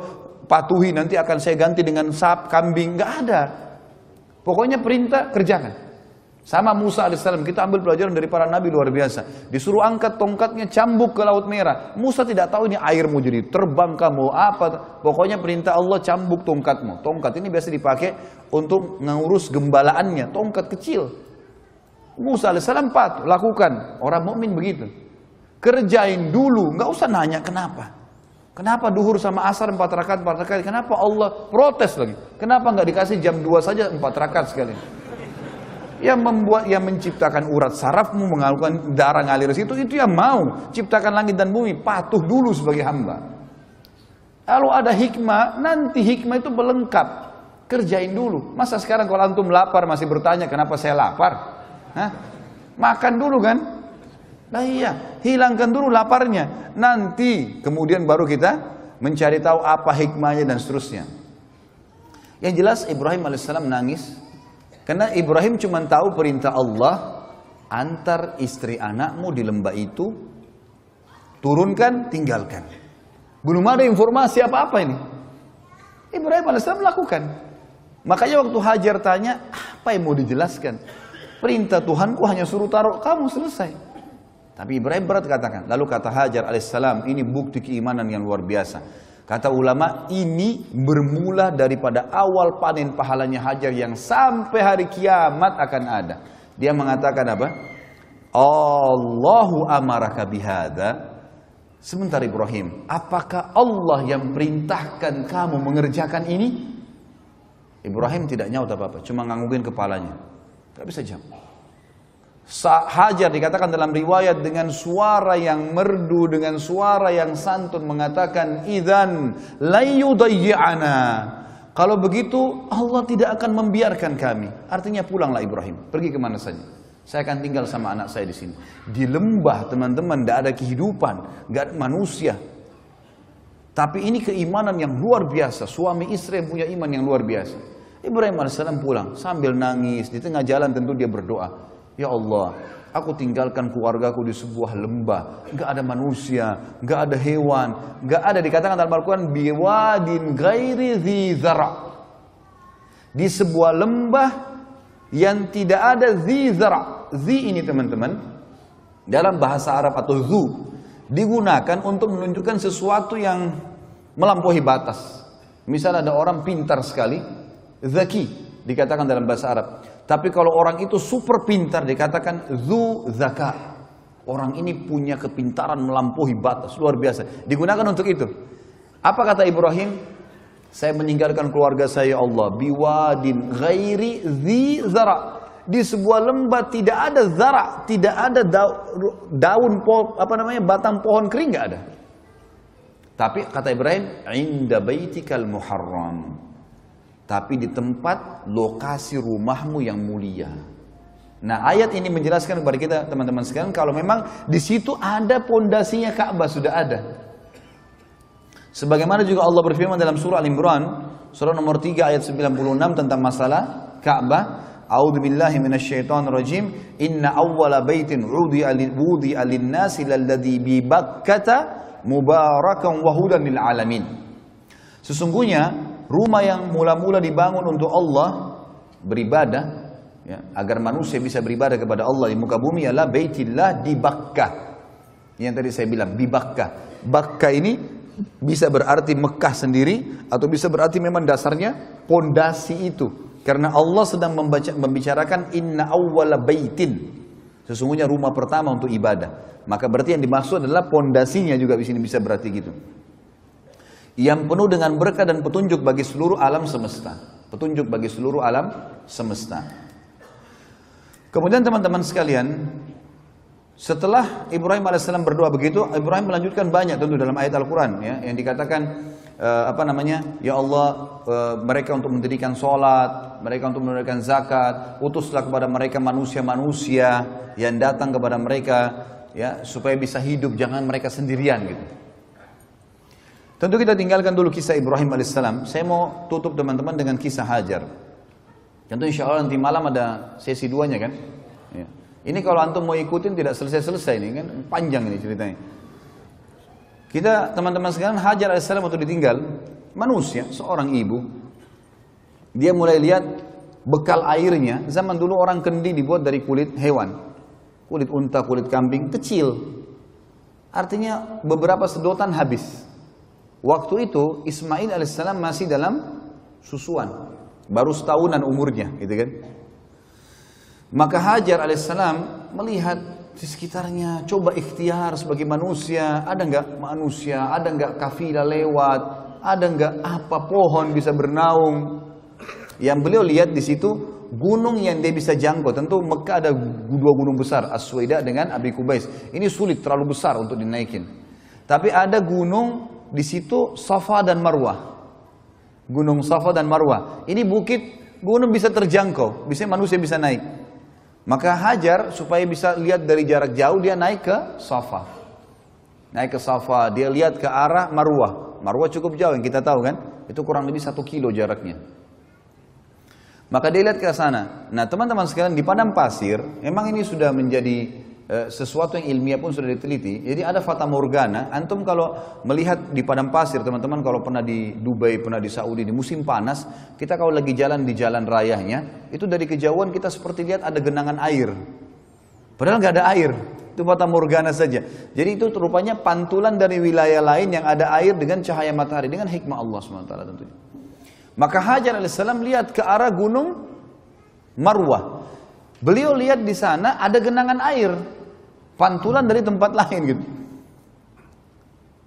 patuhi nanti akan saya ganti dengan kambing. Nggak ada. Pokoknya perintah kerjakan. Sama Musa alaihissalam, kita ambil pelajaran dari para nabi luar biasa. Disuruh angkat tongkatnya, cambuk ke Laut Merah. Musa tidak tahu ini air mau jadi terbang kamu apa. Pokoknya perintah Allah, cambuk tongkatmu. Tongkat ini biasa dipakai untuk mengurus gembalaannya, tongkat kecil. Musa alaihissalam patuh, lakukan. Orang mukmin begitu. Kerjain dulu, nggak usah nanya kenapa. Kenapa duhur sama asar 4 rakaat, 4 rakaat? Kenapa Allah protes lagi? Kenapa nggak dikasih jam 2 saja 4 rakaat sekali? Yang membuat, yang menciptakan urat sarafmu, mengalirkan darah ngalir situ, itu yang mau. Ciptakan langit dan bumi, patuh dulu sebagai hamba. Kalau ada hikmah, nanti hikmah itu melengkap. Kerjain dulu. Masa sekarang kalau antum lapar masih bertanya kenapa saya lapar? Hah? Makan dulu kan? Nah iya, hilangkan dulu laparnya. Nanti kemudian baru kita mencari tahu apa hikmahnya dan seterusnya. Yang jelas Ibrahim alaihissalam nangis. Karena Ibrahim cuma tahu perintah Allah, antar istri anakmu di lembah itu, turunkan, tinggalkan. Belum ada informasi apa-apa ini. Ibrahim alaihissalam melakukan. Makanya waktu Hajar tanya, apa yang mau dijelaskan? Perintah Tuhanku hanya suruh taruh kamu, selesai. Tapi Ibrahim berat katakan. Lalu kata Hajar alaihissalam, ini bukti keimanan yang luar biasa. Kata ulama, ini bermula daripada awal panen pahalanya Hajar yang sampai hari kiamat akan ada. Dia mengatakan apa? Allahu amaraka bihada. Sebentar Ibrahim, apakah Allah yang perintahkan kamu mengerjakan ini? Ibrahim tidak nyaut apa-apa, cuma nganggungin kepalanya. Gak bisa jawab. Hajar dikatakan dalam riwayat dengan suara yang merdu, dengan suara yang santun mengatakan, idzan la yudayyi'ana. Kalau begitu Allah tidak akan membiarkan kami. Artinya pulanglah Ibrahim, pergi kemana saja. Saya akan tinggal sama anak saya di sini. Di lembah teman-teman, tidak ada kehidupan, tidak ada manusia. Tapi ini keimanan yang luar biasa. Suami istri yang punya iman yang luar biasa. Ibrahim AS pulang sambil nangis. Di tengah jalan tentu dia berdoa. Ya Allah, aku tinggalkan keluargaku di sebuah lembah, nggak ada manusia, nggak ada hewan, nggak ada, dikatakan dalam Al-Quran biwadin ghairi dzi zara', di sebuah lembah yang tidak ada dzi zara'. Dzi ini teman-teman dalam bahasa Arab atau zu digunakan untuk menunjukkan sesuatu yang melampaui batas. Misal ada orang pintar sekali, zaki dikatakan dalam bahasa Arab. Tapi kalau orang itu super pintar dikatakan zu zaka. Orang ini punya kepintaran melampaui batas, luar biasa. Digunakan untuk itu. Apa kata Ibrahim? Saya meninggalkan keluarga saya, ya Allah, biwadin ghairi dzi zara'. Di sebuah lembah tidak ada zara', tidak ada daun batang pohon kering, enggak ada. Tapi kata Ibrahim, inda baitikal muharram. Tapi di tempat lokasi rumahmu yang mulia. Nah, ayat ini menjelaskan kepada kita teman-teman sekalian kalau memang di situ ada pondasinya Ka'bah, sudah ada. Sebagaimana juga Allah berfirman dalam surah Al-Imran, surah nomor 3 ayat 96 tentang masalah Ka'bah. A'udzu billahi minasyaitonir rajim. Inna awwala baitin wudi'a lin-nasi lalladzi bi Bakkah mubarakan wa hudan lil alamin. Sesungguhnya rumah yang mula-mula dibangun untuk Allah beribadah, ya, agar manusia bisa beribadah kepada Allah di muka bumi adalah Baitillah di Bakkah. Yang tadi saya bilang di Bakkah. Bakkah ini bisa berarti Mekah sendiri atau bisa berarti memang dasarnya pondasi itu. Karena Allah sedang membicarakan inna awwala baitin. Sesungguhnya rumah pertama untuk ibadah. Maka berarti yang dimaksud adalah pondasinya juga di sini bisa berarti gitu. Yang penuh dengan berkah dan petunjuk bagi seluruh alam semesta. Petunjuk bagi seluruh alam semesta. Kemudian teman-teman sekalian, setelah Ibrahim AS berdoa begitu, Ibrahim melanjutkan banyak tentu dalam ayat Al-Quran, ya, yang dikatakan ya Allah, mereka untuk mendirikan sholat, mereka untuk menunaikan zakat, utuslah kepada mereka manusia-manusia yang datang kepada mereka, ya, supaya bisa hidup, jangan mereka sendirian gitu. Tentu kita tinggalkan dulu kisah Ibrahim alaihissalam. Saya mau tutup teman-teman dengan kisah Hajar. Tentu insya Allah nanti malam ada sesi 2-nya kan. Ya. Ini kalau antum mau ikutin tidak selesai-selesai ini kan, panjang ini ceritanya. Kita teman-teman sekalian, Hajar alaihissalam waktu ditinggal, manusia, seorang ibu, dia mulai lihat bekal airnya. Zaman dulu orang kendi dibuat dari kulit hewan, kulit unta, kulit kambing, kecil. Artinya beberapa sedotan habis. Waktu itu Ismail alaihissalam masih dalam susuan, baru setahunan umurnya, gitu kan. Maka Hajar alaihissalam melihat di sekitarnya, coba ikhtiar sebagai manusia, ada enggak manusia, ada enggak kafilah lewat, ada enggak apa pohon bisa bernaung. Yang beliau lihat di situ gunung yang dia bisa jangkau. Tentu Mekah ada 2 gunung besar, As-Suwaidah dengan Abi Qubais. Ini sulit, terlalu besar untuk dinaikin. Tapi ada gunung di situ, Safa dan Marwah. Gunung Safa dan Marwah. Ini bukit, gunung bisa terjangkau, bisa manusia bisa naik. Maka Hajar supaya bisa lihat dari jarak jauh, dia naik ke Safa. Naik ke Safa, dia lihat ke arah Marwah. Marwah cukup jauh yang kita tahu kan, itu kurang lebih 1 kilo jaraknya. Maka dia lihat ke sana. Nah teman-teman sekalian, di padang pasir, memang ini sudah menjadi sesuatu yang ilmiah pun sudah diteliti. Jadi ada fata morgana. Antum kalau melihat di padang pasir, teman-teman kalau pernah di Dubai, pernah di Saudi, di musim panas, kita kalau lagi jalan di jalan rayanya, itu dari kejauhan kita seperti lihat ada genangan air. Padahal nggak ada air, itu fata morgana saja. Jadi itu rupanya pantulan dari wilayah lain yang ada air dengan cahaya matahari, dengan hikmah Allah SWT tentunya. Maka Hajar alaihissalam lihat ke arah gunung Marwah. Beliau lihat di sana ada genangan air, pantulan dari tempat lain gitu.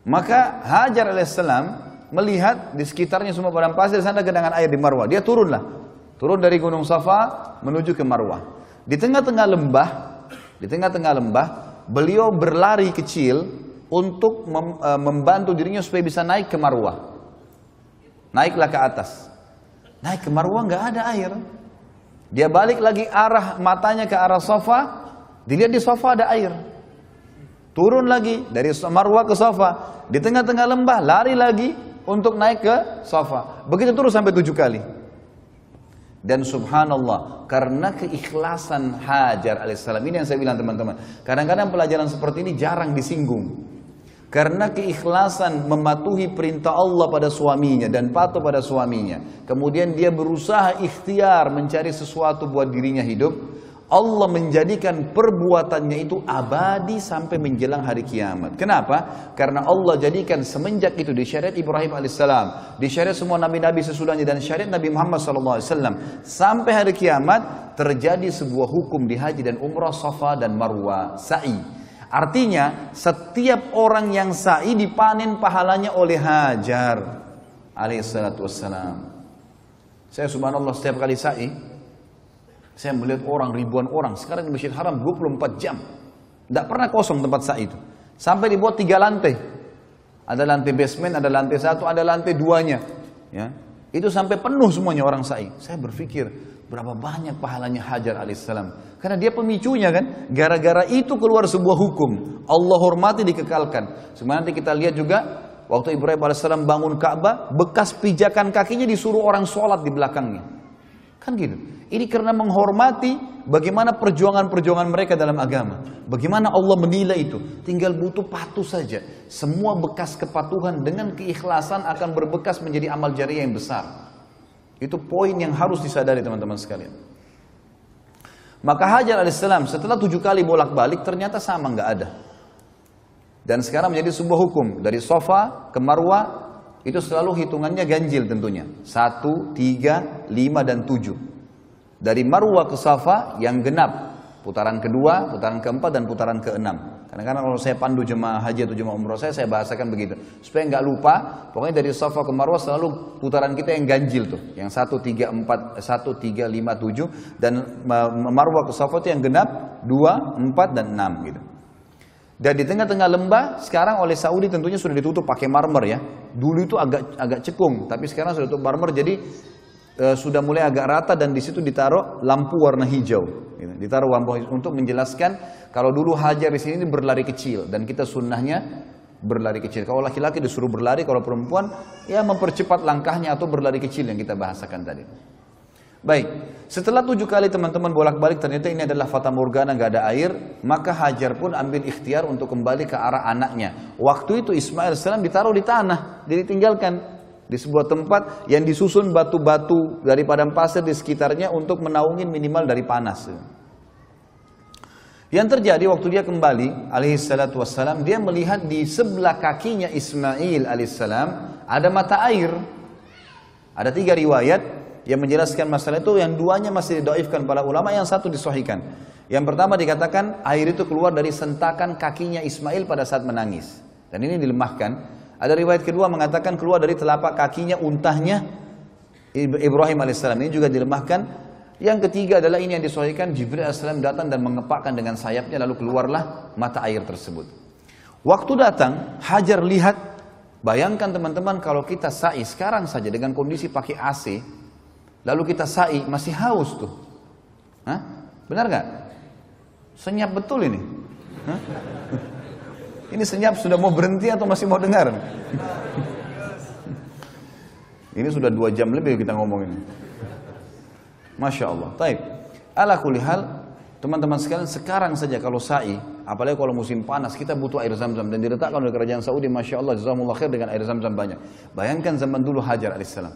Maka Hajar alaihissalam melihat di sekitarnya semua padang pasir, sana genangan air di Marwah. Dia turun dari gunung Safa menuju ke Marwah. Di tengah-tengah lembah, beliau berlari kecil untuk membantu dirinya supaya bisa naik ke Marwah. Naiklah ke atas. Naik ke Marwah nggak ada air. Dia balik lagi arah matanya ke arah Safa, dilihat di Safa ada air. Turun lagi dari Marwah ke Safa, di tengah-tengah lembah lari lagi untuk naik ke Safa. Begitu terus sampai 7 kali. Dan subhanallah, karena keikhlasan Hajar alaihissalam, ini yang saya bilang teman-teman, kadang-kadang pelajaran seperti ini jarang disinggung. Karena keikhlasan mematuhi perintah Allah pada suaminya dan patuh pada suaminya, kemudian dia berusaha ikhtiar mencari sesuatu buat dirinya hidup, Allah menjadikan perbuatannya itu abadi sampai menjelang hari kiamat. Kenapa? Karena Allah jadikan semenjak itu di syariat Ibrahim alaihissalam, di syariat semua nabi-nabi sesudahnya, dan syariat Nabi Muhammad SAW, sampai hari kiamat terjadi sebuah hukum di haji dan umrah, Safa dan Marwah, sa'i. Artinya setiap orang yang sa'i dipanen pahalanya oleh Hajar alaihissalatu wassalam. Saya subhanallah setiap kali sa'i, saya melihat orang, ribuan orang. Sekarang di Masjid Haram 24 jam. Tidak pernah kosong tempat sa'i itu. Sampai dibuat 3 lantai. Ada lantai basement, ada lantai 1, ada lantai 2-nya. Ya. Itu sampai penuh semuanya orang sa'i. Saya berpikir, berapa banyak pahalanya Hajar alaihissalam. Karena dia pemicunya kan. Gara-gara itu keluar sebuah hukum. Allah hormati, dikekalkan. Sebenarnya nanti kita lihat juga, waktu Ibrahim alaihissalam bangun Ka'bah, bekas pijakan kakinya disuruh orang sholat di belakangnya. Kan gitu. Ini karena menghormati bagaimana perjuangan-perjuangan mereka dalam agama. Bagaimana Allah menilai itu. Tinggal butuh patuh saja. Semua bekas kepatuhan dengan keikhlasan akan berbekas menjadi amal jariah yang besar. Itu poin yang harus disadari teman-teman sekalian. Maka Hajar alaihissalam setelah 7 kali bolak-balik ternyata sama, nggak ada. Dan sekarang menjadi sebuah hukum. Dari Safa ke Marwah itu selalu hitungannya ganjil tentunya. 1, 3, 5, dan 7. Dari Marwah ke Safa yang genap. Putaran kedua, putaran keempat, dan putaran keenam. Karena kalau saya pandu jemaah haji atau jemaah umroh saya bahasakan begitu. Supaya nggak lupa, pokoknya dari Safa ke Marwah selalu putaran kita yang ganjil tuh. Yang 1, 3, 4, 1, 3, 5, 7. Dan Marwah ke Safa itu yang genap, 2, 4, dan 6 gitu. Dan di tengah-tengah lembah, sekarang oleh Saudi tentunya sudah ditutup pakai marmer ya. Dulu itu agak cekung, tapi sekarang sudah tutup marmer, jadi sudah mulai agak rata dan di situ ditaruh lampu warna hijau. Gitu. Ditaruh lampu hijau untuk menjelaskan kalau dulu Hajar di sini berlari kecil dan kita sunnahnya berlari kecil. Kalau laki-laki disuruh berlari, kalau perempuan ya mempercepat langkahnya atau berlari kecil yang kita bahasakan tadi. Baik, setelah 7 kali teman-teman bolak-balik ternyata ini adalah fata morgana, nggak ada air, maka Hajar pun ambil ikhtiar untuk kembali ke arah anaknya. Waktu itu Ismail AS ditaruh di tanah, jadi tinggalkan di sebuah tempat yang disusun batu-batu dari padang pasir di sekitarnya untuk menaungin minimal dari panas. Yang terjadi waktu dia kembali alaihissalatu wassalam, dia melihat di sebelah kakinya Ismail alaihissalam ada mata air. Ada 3 riwayat yang menjelaskan masalah itu, yang 2-nya masih didoifkan para ulama, yang 1 disahihkan. Yang pertama dikatakan air itu keluar dari sentakan kakinya Ismail pada saat menangis. Dan ini dilemahkan. Ada riwayat kedua mengatakan keluar dari telapak kakinya untahnya Ibrahim alaihissalam. Ini juga dilemahkan. Yang ketiga adalah ini yang disahihkan, Jibril alaihissalam datang dan mengepakkan dengan sayapnya, lalu keluarlah mata air tersebut. Waktu datang, Hajar lihat, bayangkan teman-teman kalau kita sa'i sekarang saja dengan kondisi pakai AC, lalu kita sa'i masih haus tuh. Hah? Benar gak? Senyap betul ini. Hah? Ini senyap sudah mau berhenti atau masih mau dengar? Ini sudah 2 jam lebih kita ngomongin. Masya Allah. Taib. Ala kulli hal, teman-teman sekalian, sekarang saja kalau sa'i, apalagi kalau musim panas, kita butuh air zam-zam. Dan diletakkan oleh kerajaan Saudi, Masya Allah, jazakumullah khair, dengan air zam-zam banyak. Bayangkan zaman dulu Hajar alaihissalam.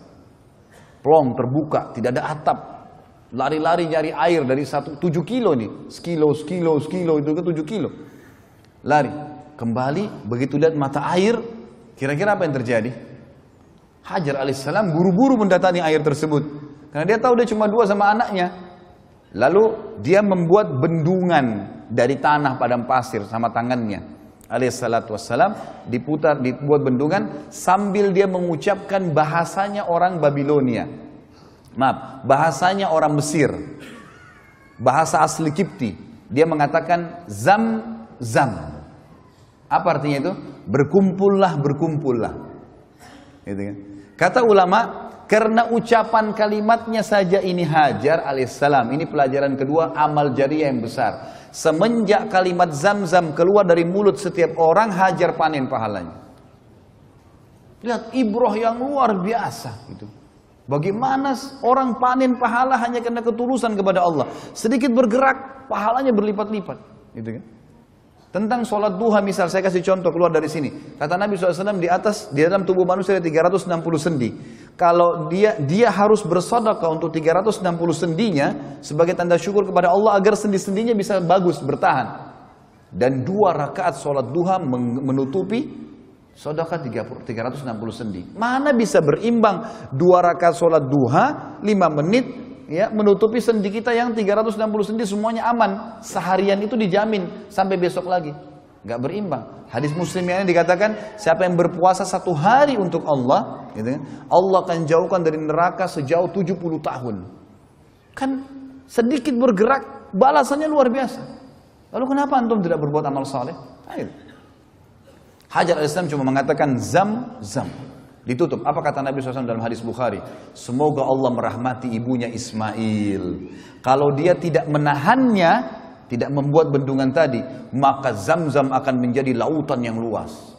Plong, terbuka, tidak ada atap. Lari-lari nyari air dari 7 kilo nih. Sekilo, itu ke 7 kilo. Lari. Kembali, begitu lihat mata air, kira-kira apa yang terjadi? Hajar alaihissalam buru-buru mendatangi air tersebut. Karena dia tahu dia cuma 2 sama anaknya. Lalu dia membuat bendungan dari tanah padang pasir sama tangannya. Alaihissalatu wassalam, dibuat bendungan sambil dia mengucapkan bahasanya orang Babilonia. Maaf, bahasanya orang Mesir. Bahasa asli Kipti. Dia mengatakan zam. Apa artinya itu? Berkumpullah. Gitu kan? Kata ulama, karena ucapan kalimatnya saja ini Hajar alaihissalam. Ini pelajaran kedua, amal jariah yang besar. Semenjak kalimat zam-zam keluar dari mulut setiap orang, Hajar panen pahalanya. Lihat ibrah yang luar biasa gitu. Bagaimana orang panen pahala hanya karena ketulusan kepada Allah. Sedikit bergerak, pahalanya berlipat-lipat. Gitu kan? Tentang sholat duha misal, saya kasih contoh keluar dari sini. Kata Nabi SAW, di dalam tubuh manusia ada 360 sendi. Kalau dia harus bersedekah untuk 360 sendinya sebagai tanda syukur kepada Allah agar sendi-sendinya bisa bagus, bertahan. Dan 2 rakaat sholat duha menutupi sedekah 360 sendi. Mana bisa berimbang 2 rakaat sholat duha 5 menit ya, menutupi sendi kita yang 360 sendi semuanya aman. Seharian itu dijamin sampai besok lagi. nggak berimbang. Hadis Muslim yang ini dikatakan siapa yang berpuasa 1 hari untuk Allah, gitu kan, Allah akan jauhkan dari neraka sejauh 70 tahun. Kan sedikit bergerak, balasannya luar biasa. Lalu kenapa antum tidak berbuat amal saleh? Ayo. Hajar al-Islam cuma mengatakan zam-zam. Ditutup. Apa kata Nabi SAW dalam hadis Bukhari? Semoga Allah merahmati ibunya Ismail. Kalau dia tidak menahannya, tidak membuat bendungan tadi, maka Zam-Zam akan menjadi lautan yang luas.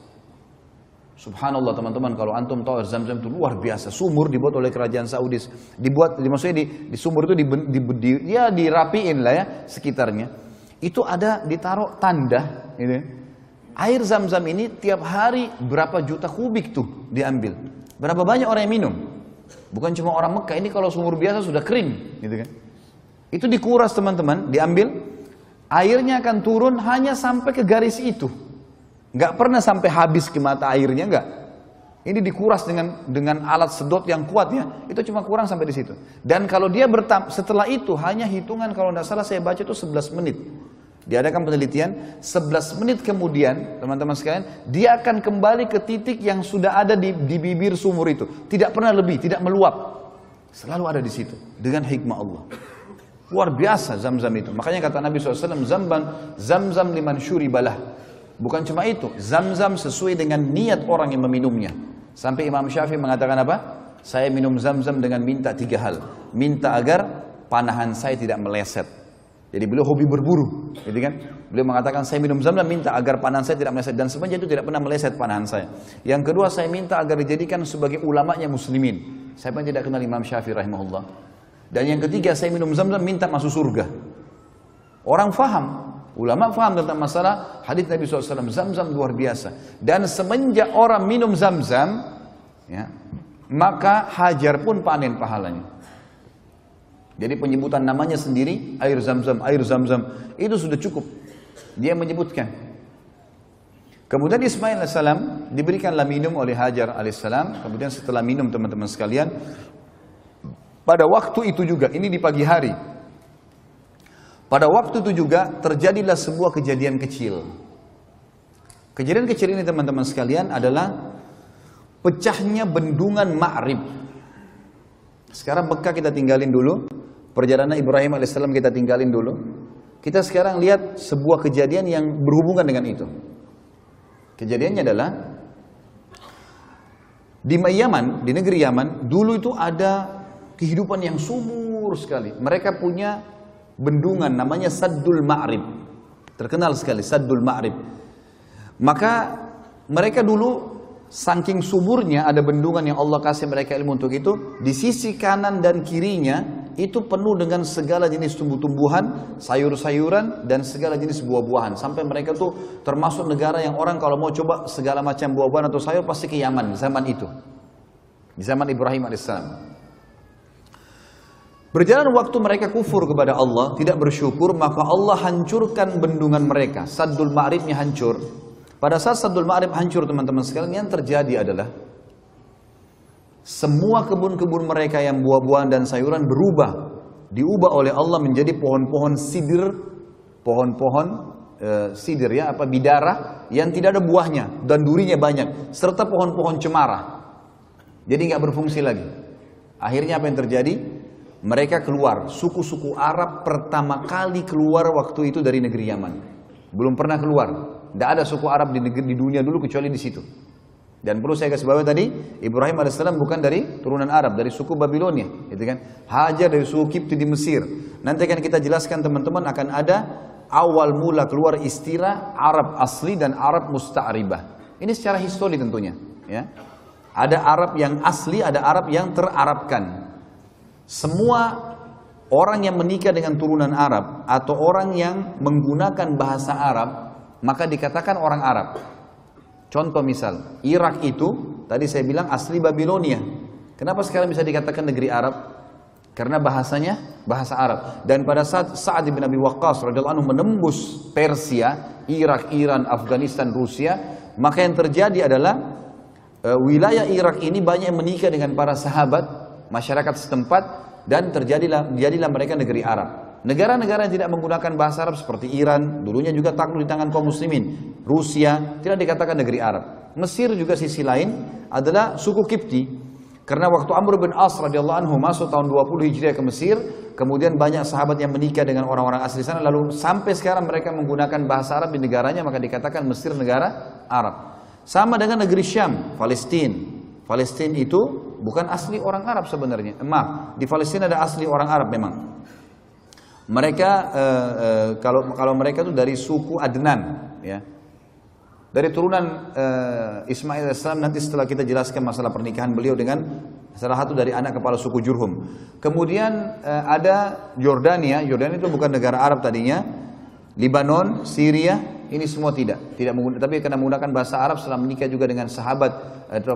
Subhanallah teman-teman, kalau antum tahu Zam-Zam itu luar biasa. Sumur dibuat oleh kerajaan Saudi. Maksudnya di sumur itu ya dirapiin lah ya sekitarnya. Itu ada ditaruh tanda, gitu. Air Zam-Zam ini tiap hari berapa juta kubik tuh diambil. Berapa banyak orang yang minum? Bukan cuma orang Mekah, ini kalau sumur biasa sudah kering, gitu kan. Itu dikuras teman-teman, diambil. Airnya akan turun hanya sampai ke garis itu. Nggak pernah sampai habis ke mata airnya, nggak. Ini dikuras dengan alat sedot yang kuat ya. Itu cuma kurang sampai di situ. Dan kalau dia setelah itu hanya hitungan kalau tidak salah saya baca itu 11 menit. Diadakan penelitian, 11 menit kemudian, teman-teman sekalian, dia akan kembali ke titik yang sudah ada di bibir sumur itu. Tidak pernah lebih, tidak meluap. Selalu ada di situ, dengan hikmah Allah. Luar biasa Zam-Zam itu. Makanya kata Nabi SAW, Zam-Zam liman syuribalah. Bukan cuma itu, Zam-Zam sesuai dengan niat orang yang meminumnya. Sampai Imam Syafi'i mengatakan apa? Saya minum Zam-Zam dengan minta 3 hal. Minta agar panahan saya tidak meleset. Jadi beliau hobi berburu, gitu kan? Beliau mengatakan saya minum Zam-Zam minta agar panahan saya tidak meleset, dan sebenarnya itu tidak pernah meleset panahan saya. Yang kedua saya minta agar dijadikan sebagai ulamanya muslimin. Saya pun tidak kenal Imam Syafi'i rahimahullah. Dan yang ketiga saya minum Zam-Zam minta masuk surga. Orang faham, ulama faham tentang masalah hadits Nabi SAW. Zam-Zam luar biasa. Dan semenjak orang minum Zam-Zam, ya, maka Hajar pun panen pahalanya. Jadi penyebutan namanya sendiri, air Zam-Zam, itu sudah cukup. Dia menyebutkan. Kemudian Ismail AS diberikanlah minum oleh Hajar AS. Kemudian setelah minum teman-teman sekalian, pada waktu itu juga, ini di pagi hari. Pada waktu itu juga terjadilah sebuah kejadian kecil. Kejadian kecil ini teman-teman sekalian adalah pecahnya bendungan Ma'rib. Sekarang Mekah kita tinggalin dulu. Perjalanan Ibrahim AS kita tinggalin dulu. Kita sekarang lihat sebuah kejadian yang berhubungan dengan itu. Kejadiannya adalah di Yaman, di negeri Yaman, dulu itu ada kehidupan yang subur sekali. Mereka punya bendungan namanya Saddul Ma'rib. Terkenal sekali Saddul Ma'rib. Maka mereka dulu saking suburnya ada bendungan yang Allah kasih mereka ilmu untuk itu. Di sisi kanan dan kirinya itu penuh dengan segala jenis tumbuh-tumbuhan, sayur-sayuran, dan segala jenis buah-buahan. Sampai mereka tuh termasuk negara yang orang kalau mau coba segala macam buah-buahan atau sayur pasti ke Yaman zaman itu. Di zaman Ibrahim AS. Berjalan waktu mereka kufur kepada Allah, tidak bersyukur, maka Allah hancurkan bendungan mereka. Saddul Ma'ribnya hancur. Pada saat Saddul Ma'rib hancur teman-teman sekalian, yang terjadi adalah semua kebun-kebun mereka yang buah-buahan dan sayuran diubah oleh Allah menjadi pohon-pohon sidir, sidir ya, bidara yang tidak ada buahnya dan durinya banyak, serta pohon-pohon cemara. Jadi nggak berfungsi lagi. Akhirnya apa yang terjadi? Mereka keluar, suku-suku Arab pertama kali keluar waktu itu dari negeri Yaman. Belum pernah keluar. Tidak ada suku Arab di dunia dulu kecuali di situ. Dan perlu saya kasih bawahi tadi, Ibrahim AS bukan dari turunan Arab, dari suku Babilonia, gitu kan? Hajar dari suku Kipti di Mesir. Nanti akan kita jelaskan teman-teman, akan ada awal mula keluar istilah Arab asli dan Arab musta'ribah. Ini secara histori tentunya, ya. Ada Arab yang asli, ada Arab yang terarabkan. Semua orang yang menikah dengan turunan Arab atau orang yang menggunakan bahasa Arab, maka dikatakan orang Arab. Contoh misal, Irak itu, tadi saya bilang asli Babilonia. Kenapa sekarang bisa dikatakan negeri Arab? Karena bahasanya bahasa Arab. Dan pada saat Sa'ad bin Abi Waqqas radhiyallahu anhu menembus Persia, Irak, Iran, Afghanistan, Rusia, maka yang terjadi adalah wilayah Irak ini banyak menikah dengan para sahabat, masyarakat setempat, dan jadilah mereka negeri Arab. Negara-negara yang tidak menggunakan bahasa Arab seperti Iran, dulunya juga takluk di tangan kaum muslimin. Rusia tidak dikatakan negeri Arab. Mesir juga sisi lain adalah suku Kipti. Karena waktu Amr bin As radhiyallahu anhu masuk tahun 20 Hijriah ke Mesir, kemudian banyak sahabat yang menikah dengan orang-orang asli sana, lalu sampai sekarang mereka menggunakan bahasa Arab di negaranya, maka dikatakan Mesir negara Arab. Sama dengan negeri Syam, Palestina. Palestina itu bukan asli orang Arab sebenarnya. Maaf, di Palestina ada asli orang Arab memang. Mereka kalau mereka itu dari suku Adnan, ya. Dari turunan Ismail AS, nanti setelah kita jelaskan masalah pernikahan beliau dengan salah satu dari anak kepala suku Jurhum. Kemudian ada Yordania. Yordania itu bukan negara Arab tadinya. Libanon, Syria, ini semua tidak menggunakan, tapi karena menggunakan bahasa Arab setelah menikah juga dengan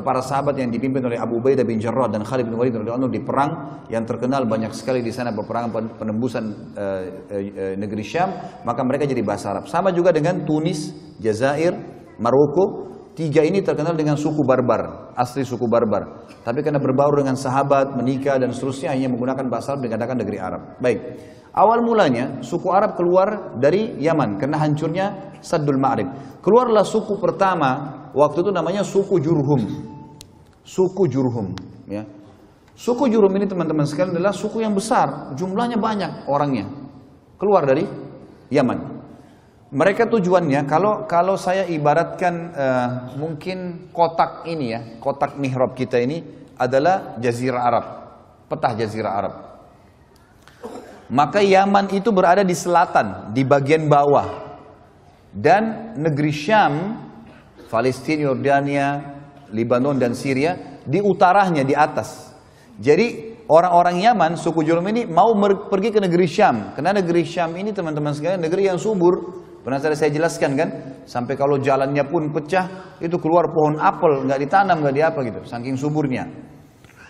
para sahabat yang dipimpin oleh Abu Ubaidah bin Jarrah dan Khalid bin Walid radhiyallahu anhu di perang yang terkenal banyak sekali di sana, peperangan penembusan negeri Syam, maka mereka jadi bahasa Arab. Sama juga dengan Tunis, Jazair, Maroko. Tiga ini terkenal dengan suku Barbar, asli suku Barbar. Tapi karena berbaur dengan sahabat, menikah dan seterusnya, hanya menggunakan bahasa Arab dikatakan negeri Arab. Baik, awal mulanya suku Arab keluar dari Yaman karena hancurnya Saddul Ma'rib. Keluarlah suku pertama waktu itu namanya suku Jurhum. Suku Jurhum, ya. Suku Jurhum ini teman-teman sekalian adalah suku yang besar, jumlahnya banyak orangnya. Keluar dari Yaman. Mereka tujuannya, kalau saya ibaratkan mungkin kotak ini ya, kotak mihrab kita ini adalah Jazirah Arab, peta Jazirah Arab. Maka Yaman itu berada di selatan, di bagian bawah. Dan negeri Syam, Palestina, Yordania, Libanon dan Syria di utaranya, di atas. Jadi orang-orang Yaman, suku Jurhum ini mau pergi ke negeri Syam. Karena negeri Syam ini teman-teman sekalian negeri yang subur. Pernah saya jelaskan kan, sampai kalau jalannya pun pecah, itu keluar pohon apel, nggak ditanam, nggak diapa gitu, saking suburnya.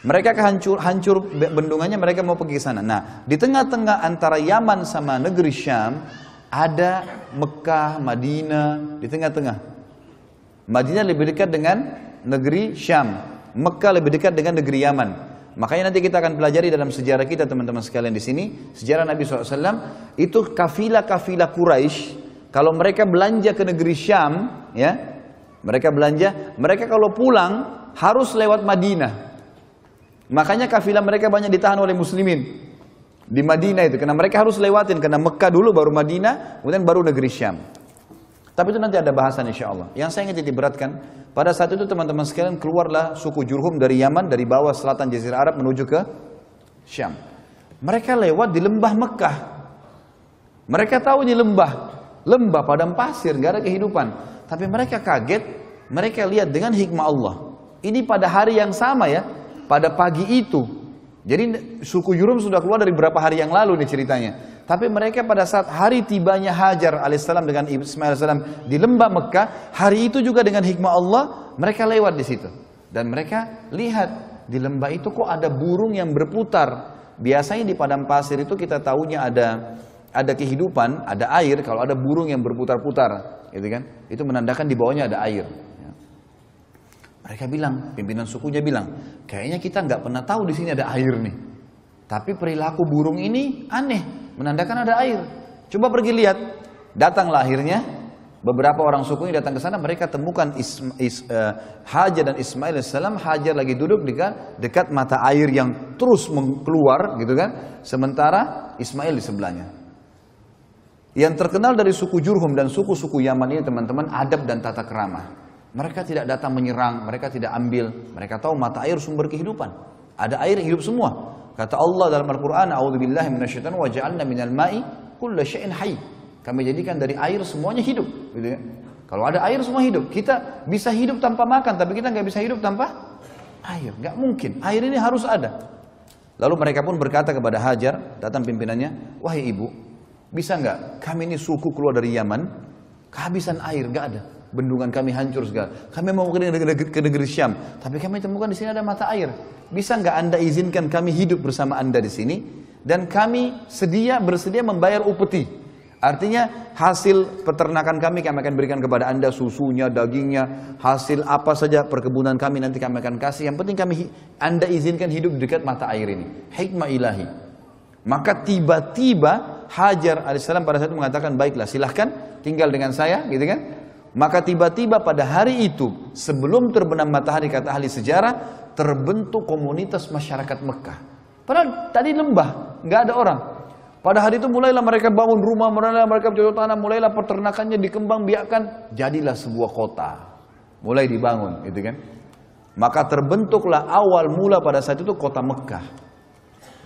Mereka hancur bendungannya, mereka mau pergi ke sana. Nah, di tengah-tengah antara Yaman sama negeri Syam, ada Mekah, Madinah, di tengah-tengah. Madinah lebih dekat dengan negeri Syam, Mekah lebih dekat dengan negeri Yaman. Makanya nanti kita akan pelajari dalam sejarah kita teman-teman sekalian di sini, sejarah Nabi SAW, itu kafilah-kafilah Quraisy. Kalau mereka belanja ke negeri Syam, ya, mereka kalau pulang harus lewat Madinah. Makanya kafilah mereka banyak ditahan oleh muslimin di Madinah itu, karena mereka harus lewatin, karena Mekah dulu baru Madinah, kemudian baru negeri Syam. Tapi itu nanti ada bahasan insya Allah. Yang saya ingin diberatkan, pada saat itu teman-teman sekalian keluarlah suku Jurhum dari Yaman, dari bawah selatan Jazirah Arab menuju ke Syam. Mereka lewat di lembah Mekah. Mereka tahu ini lembah padang pasir, gak ada kehidupan. Tapi mereka kaget, mereka lihat dengan hikmah Allah. Ini pada hari yang sama ya, pada pagi itu. Jadi suku Jurhum sudah keluar dari beberapa hari yang lalu nih ceritanya. Tapi mereka pada saat hari tibanya Hajar alaihissalam dengan Ismail alaihissalam di lembah Mekah, hari itu juga dengan hikmah Allah, mereka lewat di situ. Dan mereka lihat di lembah itu kok ada burung yang berputar. Biasanya di padang pasir itu kita tahunya ada kehidupan, ada air. Kalau ada burung yang berputar-putar, gitu kan? Itu menandakan di bawahnya ada air. Mereka bilang, pimpinan sukunya bilang, kayaknya kita nggak pernah tahu di sini ada air nih. Tapi perilaku burung ini aneh, menandakan ada air. Coba pergi lihat. Datanglah akhirnya beberapa orang suku ini datang ke sana. Mereka temukan Hajar dan Ismail alaihissalam. Hajar lagi duduk dekat mata air yang terus keluar, gitu kan? Sementara Ismail di sebelahnya. Yang terkenal dari suku Jurhum dan suku-suku Yaman ini teman-teman, adab dan tata kerama. Mereka tidak datang menyerang, mereka tidak ambil. Mereka tahu mata air sumber kehidupan. Ada air hidup semua. Kata Allah dalam Al-Quran, A'udzubillahi minasyaitonir wa ja'alna minal ma'i kulla syai'in hayy. Kami jadikan dari air semuanya hidup. Gitu ya. Kalau ada air semua hidup. Kita bisa hidup tanpa makan, tapi kita nggak bisa hidup tanpa air. Nggak mungkin. Air ini harus ada. Lalu mereka pun berkata kepada Hajar, datang pimpinannya, wahai ibu, bisa nggak kami ini suku keluar dari Yaman, kehabisan air, nggak ada, bendungan kami hancur segala, kami mau ke negeri Syam, tapi kami temukan di sini ada mata air, bisa nggak anda izinkan kami hidup bersama anda di sini, dan kami bersedia membayar upeti, artinya hasil peternakan kami akan berikan kepada anda, susunya, dagingnya, hasil apa saja perkebunan kami nanti kami akan kasih, yang penting anda izinkan hidup dekat mata air ini, hikmah ilahi. Maka tiba-tiba Hajar alaihissalam pada saat itu mengatakan, baiklah silahkan tinggal dengan saya, gitu kan. Maka tiba-tiba pada hari itu, sebelum terbenam matahari kata ahli sejarah, terbentuk komunitas masyarakat Mekah. Padahal tadi lembah, nggak ada orang. Pada hari itu mulailah mereka bangun rumah, mulailah mereka bercocok tanam, mulailah peternakannya dikembangbiakkan, jadilah sebuah kota. Mulai dibangun, gitu kan. Maka terbentuklah awal mula pada saat itu kota Mekah.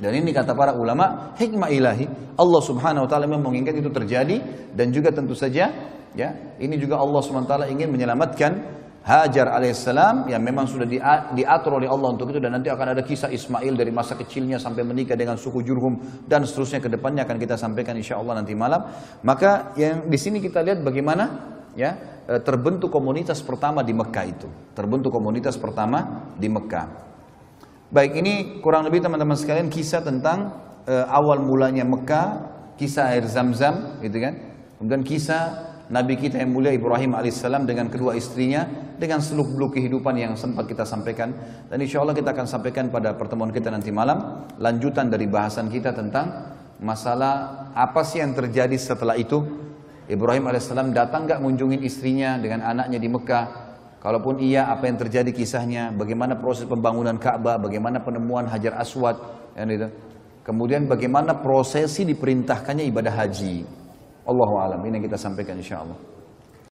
Dan ini kata para ulama, hikmah ilahi, Allah subhanahu wa ta'ala memang menginginkan itu terjadi. Dan juga tentu saja, ya, ini juga Allah subhanahu wa ta'ala ingin menyelamatkan Hajar alaihissalam yang memang sudah diatur oleh Allah untuk itu. Dan nanti akan ada kisah Ismail dari masa kecilnya sampai menikah dengan suku Jurhum dan seterusnya, ke depannya akan kita sampaikan insya Allah nanti malam. Maka yang di sini kita lihat bagaimana, ya, terbentuk komunitas pertama di Mekah itu. Terbentuk komunitas pertama di Mekah. Baik, ini kurang lebih teman-teman sekalian kisah tentang awal mulanya Mekah, kisah air Zam-Zam, gitu kan. Kemudian kisah Nabi kita yang mulia Ibrahim alaihissalam dengan kedua istrinya, dengan seluk-beluk kehidupan yang sempat kita sampaikan. Dan insya Allah kita akan sampaikan pada pertemuan kita nanti malam, lanjutan dari bahasan kita tentang masalah apa sih yang terjadi setelah itu. Ibrahim alaihissalam datang gak ngunjungin istrinya dengan anaknya di Mekah? Kalaupun iya, apa yang terjadi kisahnya? Bagaimana proses pembangunan Ka'bah? Bagaimana penemuan Hajar Aswad? Gitu. Kemudian bagaimana prosesi diperintahkannya ibadah haji? Allahu a'lam. Ini yang kita sampaikan insya Allah.